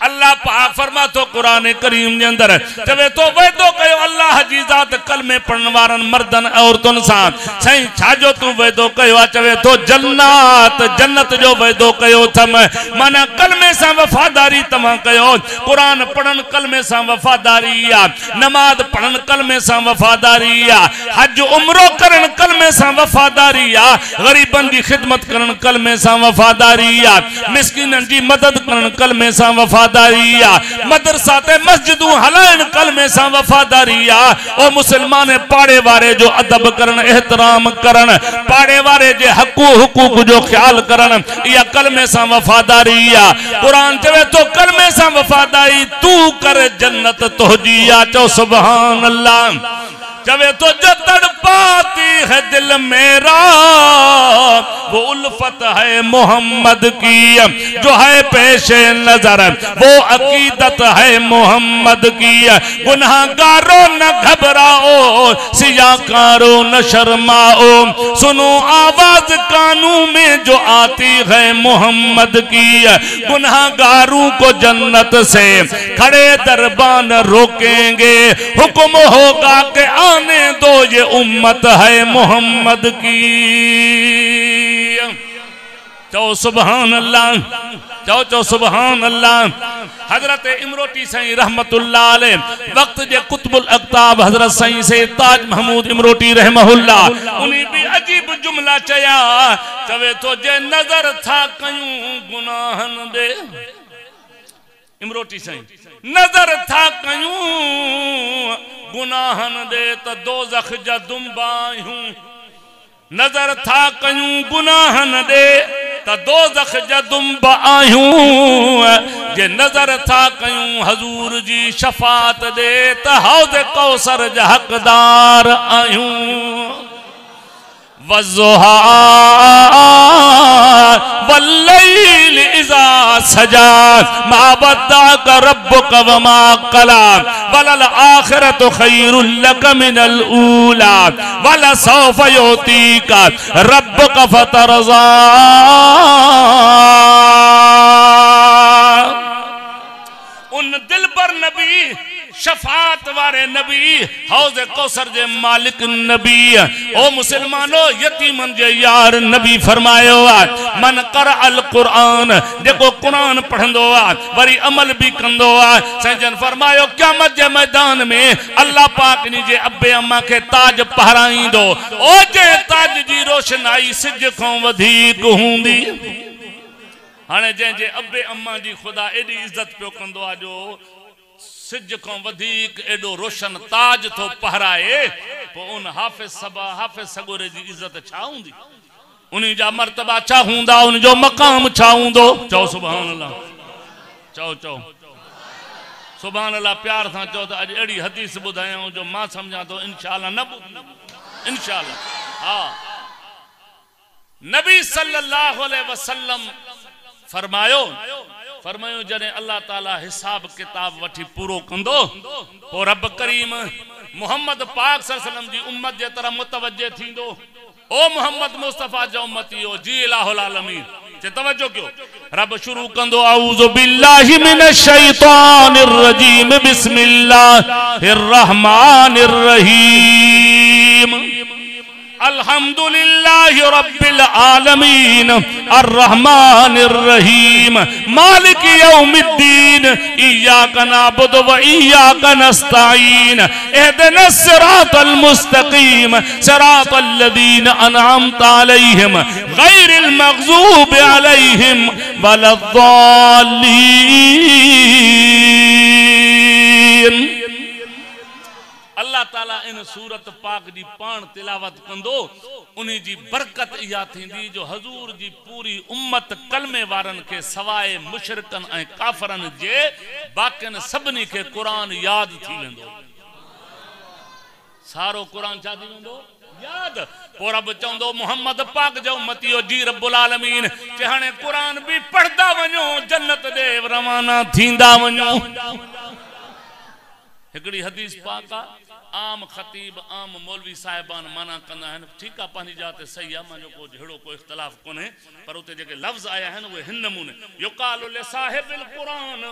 अल्लाह पाक फरमा तो कुरान करीम के अंदर चवे तो वेदो कयो अल्लाह जी जात कलमे पढ़न वारन मर्दन औरतन सां सही छाजो तू वेदो कयो चवे तो जन्नत जन्नत जो वेदो कयो थम माना कलमे सां वफादारी तमा कयो कुरान पढ़न कलमे सां वफादारी आ नमाज पढ़न कलमे सां वफादारी आ हज उम्रो करन कलमे सां वफादारी आ गरीबन की खिदमत करन कलमे सां वफादारी आ मिस्किनन की मदद करन कलमे सां वफादारी मदरसा ते मस्जिदू हलाइन कलमे सां वफादारी आ ओ मुसलमान पाड़े वारे जो अदब करन एहतराम करन पाड़े वारे जे हुकूक जो ख्याल करन या कलमे सां वफादारी आ कुरान चवे तो कलमे सां वफादारी तू कर जन्नत तोहजी आ चो सुभान अल्लाह चवे तो जो तड़पाती है दिल मेरा वो उल्फत है मोहम्मद की जो है पेशे नजर वो अकीदत है मोहम्मद की गुनाहगारों न घबराओ सियाकारों न शर्माओ सुनो आवाज कानों में जो आती है मोहम्मद की गुनाहगारों को जन्नत से खड़े दरबान रोकेंगे हुक्म होगा कि आने दो ये उम्मत है मोहम्मद की चो सुभान अल्लाह चो सुभान अल्लाह। हजरत इमरोटी सही रहमतुल्लाह अलैह वक्त जे कुतुबुल अक्ताब हजरत सही से ताज महमूद इमरोटी रहमहुल्लाह उन्हीं भी अजीब जुमला चया चवे तो जे नजर था कयूं गुनाहन दे इमरोटी सही नजर था कयूं गुनाहन दे तो दोज़ख जा दुंबायूं नजर था कयूं गुनाहन दे तो दोज़ख जा दुंबायूं जे नजर था कयूं हजूर जी शफात दे तो हौद कौसर जा हकदार आयूं वज़ुहा वल्लैल इज़ा सजा मा वद्दअक रब्बुक वमा क़ला वलल आखिरतु खैरुल लक मिनल ऊला वलसौफ युतीका रब्बुक फतरज़ा। उन दिलबर नबी शफात वारे नबी हौज कौसर जे मालिक नबी ओ मुसलमानो यतीमन जे यार नबी फरमायो मन कर अल कुरान देखो कुरान पढ़ंदो वरी अमल भी कंदो सजन फरमायो क़यामत जे मैदान में अल्लाह पाक नी जे अब्बे अम्मा के ताज पहराईंदो ओ जे ताज जी रोशनाई सिज को वधीक हुंदी हाने जे जे अब्बे अम्मा जी खुदा एडी इज्जत पियो कंदो आ जो सिज को वधीक एडो रोशन ताज तो पहराए तो उन हाफिज सबा हाफिज सगोरे जी इज्जत छा हुंदी उन्हीं जा मर्तबा छा हुंदा उन जो मकाम छा हुंदो चो सुभान अल्लाह चो चो सुभान अल्लाह प्यार सा चो तो आज एडी हदीस बुधाया जो मां समझा तो इंशाअल्लाह न इंशाअल्लाह हां नबी सल्लल्लाहु अलैहि वसल्लम फरमायो जने अल्लाह ताला हिसाब किताब वठी पूरो कंदो तो रब करीम मोहम्मद पाक सल्लल्लाहु अलैहि वसल्लम जी उम्मत जे तरह मुतवज्जे थींदो ओ मोहम्मद मुस्तफा जो उम्मतियो जी इलाहुल आलमीन ते तवज्जो क्यों रब शुरू कंदो औज़ु बिल्लाहि मिनश शैतानिर रजीम बिस्मिल्लाहिर रहमानिर रहीम अल्हम्दुलिल्लाहि रब्बिल आलमीन अर्रहमानिर रहीम मालिकि यौमिद्दीन इय्याका नअबुदु व इय्याका नस्तईन इहदिनस सिरातल मुस्तकीम सिरातल लज़ीना अनअमता अलैहिम गैरिल मग़ज़ूबि अलैहिम वलद्दालीन। अल्लाह ताला इन सूरत पाक जी पान तिलावत कंदो उन्हीं जी बरकत इहा थींदी जो हजूर जी पूरी उम्मत कलमे वारन के सवाए मुशरिकन ऐं काफरन जे बाकिन सभनी के कुरान याद थी वेंदो। सारो कुरान छा थी वेंदो याद। पोइ रब चवंदो मोहम्मद पाक जो उम्मतियो जी रब्बुल आलमीन जे हाणे कुरान भी पढ़दा वञो जन्नत दे रवाना थींदा वञो। हिकड़ी हदीस पाक आम खतीब आम मौलवी साहिबान माना कंदा आहिनि ठीक आहे पंहिंजी जात सही आहे मुंहिंजो को जहिड़ो को इख्तिलाफ़ कोन्हे पर उते जेके लफ़्ज़ आया आहिनि उहे हिन नमूने युक़ालु लिसाहिबिल क़ुरान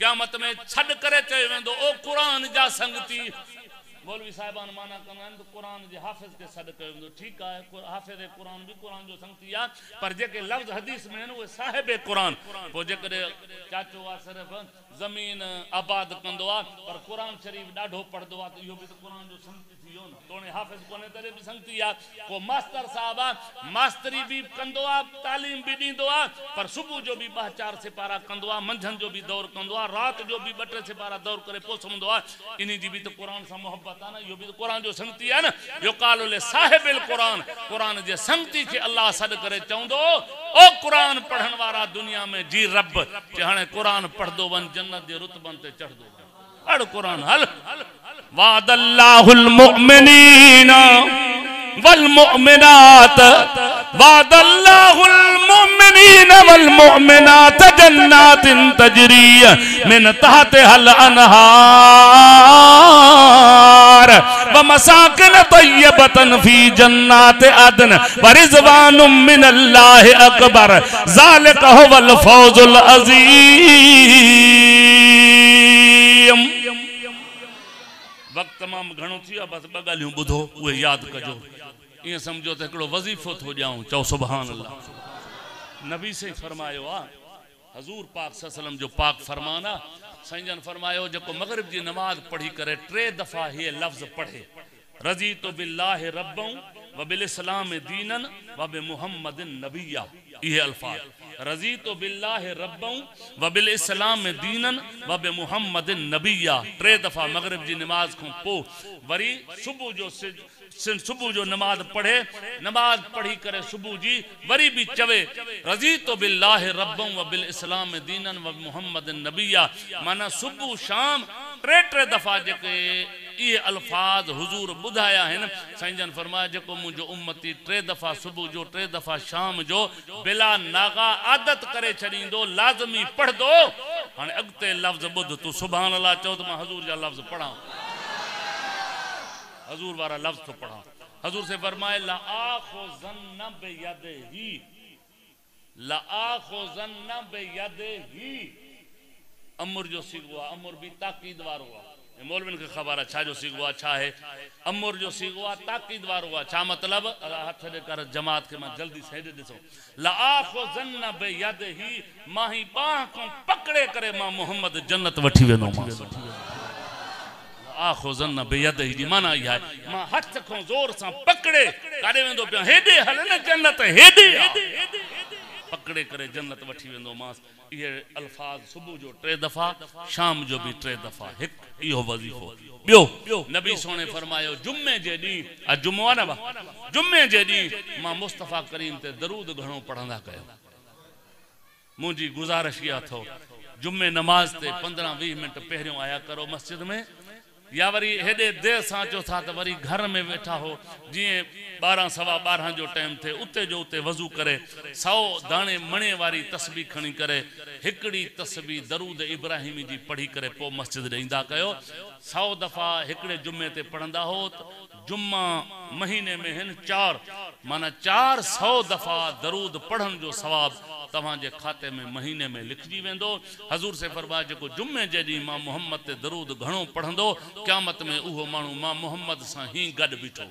क़यामत में छॾ करे चयो वेंदो ओ क़ुरान जा संगती। मौलवी साहिबान माना कंदा आहिनि त क़ुरान जे हाफ़िज़ खे सॾु कयो वेंदो ठीकु आहे हाफ़िज़ क़ुरान बि क़ुरान जो संगती आहे पर जेके लफ़्ज़ हदीस में आहिनि उहे साहिब क़ुरान। पोइ जेकॾहिं चाचो आहे सिर्फ़ु ज़मीन आबाद कंदो आहे पर कुरान शरीफ ॾाढो पढ़ंदो आहे त इहो बि त कुरान जो संगती थी वियो न तोणे हाफ़िज़ कोन्हे तॾहिं बि संगती आहे। पोइ मास्तर साहिबु आहे मास्तरी बि कंदो आहे तालीम बि ॾींदो आहे पर सुबुह जो बि 2-4 सिपारा कंदो आहे मंझंदि जो बि दौर कंदो आहे राति जो बि 2-3 सिपारा दौर करे पोइ सुम्हंदो आहे इन जी बि त कुरान सां मोहबत आहे न इहो बि त कुरान जो संगती आहे न। युक़ालु लिसाहिबिल क़ुरान कुरान जे संगती खे अल्लाह सॾु करे चवंदो ओ कुरान पढ़ण वारा दुनिया में जी रब जे हाणे कुरान पढ़दो वञ जन्नत जे रुतबन ते चढ़दो वञ। पढ़ कुरान हल। वादल्लाहुल मुमिनीना वल मुमिनात वादल्लाहुल मुमिनीना वल मुमिनात जन्नातिन तजरी मिन तहतिहल अनहार व मसाकिन तय्यबतन फी जन्नाति अदन व रिज़वानुम मिनल्लाहि अकबर ज़ालिका हुवल फौजुल अज़ीम। वक्त तमाम घणो थी वियो बस ॿ ॻाल्हियूं ॿुधो उहे यादि कजो ईअं सम्झो त हिकिड़ो वज़ीफ़ो थो ॾियाऊं चओ सुभान अल्लाह। नबी से फरमायो आहे हज़ूर पाक सल्लल्लाहु जो पाक फरमान आहे साईं जन फरमायो जेको मग़रिब जी नमाज पढ़ी करे 3 दफ़ा ये लफ़्ज़ पढ़े रज़ीतु बिल्लाहि रब्बन व बिल इस्लाम दीनन व बि मुहम्मदिन नबिय्या इहे अल्फाज रज़ीतु बिल्लाहि रब्बन व बिल इस्लाम दीनन व बि मुहम्मदिन नबिय्या 3 दफ़ा मग़रिब जी नमाज खां पोइ वरी सुबुह जो नमाज पढ़े नमाज पढ़ी करे सुबुह जी वरी भी चवे रज़ीतु बिल्लाहि रब्बन व बिल इस्लाम दीनन व मुहम्मदिन नबिय्या माना सुबुह शाम 3 दफ़ा जेके ये अल्फाज हुजूर बुधाया है साईं जन फरमाया जेको मुझो उम्मती 3 दफ़ा सुबुह जो 3 दफ़ा शाम जो बिला नागा आदत करे छड़ींदो लाज़मी पढ़ दो हाने अगते लफ्ज़ बुध तू सुभान अल्लाह चओ तो मैं हजूर जा लफ्ज़ पढ़ा हजूर वाला लफ्ज़ तो पढ़ा। हजूर से फरमाए ला आखुज़न्न बियदिही ला आखुज़न्न बियदिही अमर जो सीगो अमर भी ताकीद वारो मौलविन के खबर है छा जो सीगो छा है अमर जो सीगो ताकीद वारो छा मतलब हथ दे कर जमात के मैं जल्दी से दिसो ला आखुज़न्न बियदिही माही बाह को पकड़े करे मां मोहम्मद जन्नत वठी वेनो मां आखुज़न्न बियदिही जी माना यह है मां हाथ को जोर से पकड़े काडे वेंदो पे हेडे हल न जन्नत हेडे पकड़े करे जन्नत वठी वेंदो मां। ये अल्फाज सुबह जो 3 दफ़ा शाम जो भी 3 दफ़ा एक इहो वज़ीफ़ो बियो नबी सोने फरमायो जुम्मे जे दी आ जुम्मो आ न बा जुम्मे जे दी मां मुस्तफा करीम ते दरूद घणो पढ़ंदा कयो मुजी गुजारिश या थो जुम्मे नमाज ते 15-20 मिनट पहिरियों आया करो मस्जिद में या वरी हेडे देर सां चो था तो वरी घर में वेठा हो जी 12-12 जो टाइम थे उते जो उते वजू करे 100 दाणे मणे वारी तस्बीह खणी करे हिकड़ी तस्बीह दरूद इब्राहिमी जी पढ़ी करे पो मस्जिद ईंदा कयो 100 दफ़ा हिकड़े जुम्मे ते पढ़ंदा हो जुम्मा महीने में हिन 4 माना 400 दफ़ा दरूद पढ़न जो सवाब तवाजे खाते में महीने में लिखजी वेंदो। हजूर से फरमाया जो जुम्मे जदी मां मोहम्मद ते दरूद घणो पढ़ंदो क़यामत में उहो मानू मां मोहम्मद सा ही गड बिठो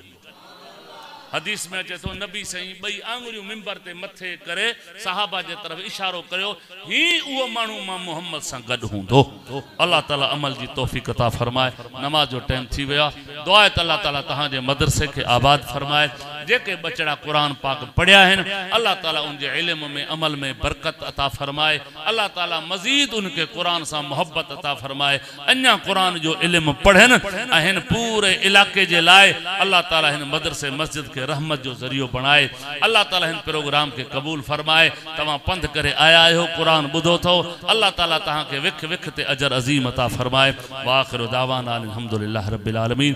हदीस में अचे तो नबी सही बई आंगुरियूं मिंबर ते मथे करे सहाबा जे तरफ इशारो करियो ही उहो माण्हू मां मोहम्मद सां गॾु हूंदो। अल्लाह ताला अमल जी तौफ़ीक़ अता फरमाए। नमाज जो टाइम थी वियो आहे। दुआ आहे त अल्लाह ताला तव्हांजे मदरसे खे आबाद फरमाए। जेके बचड़ा कुरान पाक पढ़िया आहिनि अल्लाह ताला उनके इल्म में अमल में बरकत अता फरमाए। अल्लाह ताला मजीद उनके कुरान से मोहब्बत अता फरमाए। अञा कुरान जो इल्म पढ़न हिन पूरे इलाके जे लाए अल्लाह ताला हिन मदरसे मस्जिद के रहमत जो जरियो बनाए। अल्लाह ताला हिन प्रोग्राम के कबूल फरमाए। तव्हां पंध करे आया आहियो कुरान बुधो थो। अल्लाह ताला तव्हांखे विख विख ते अजर अज़ीम अता फरमाए। वाखिर दावाना अल्हम्दुलिल्लाह रब्बिल आलमीन।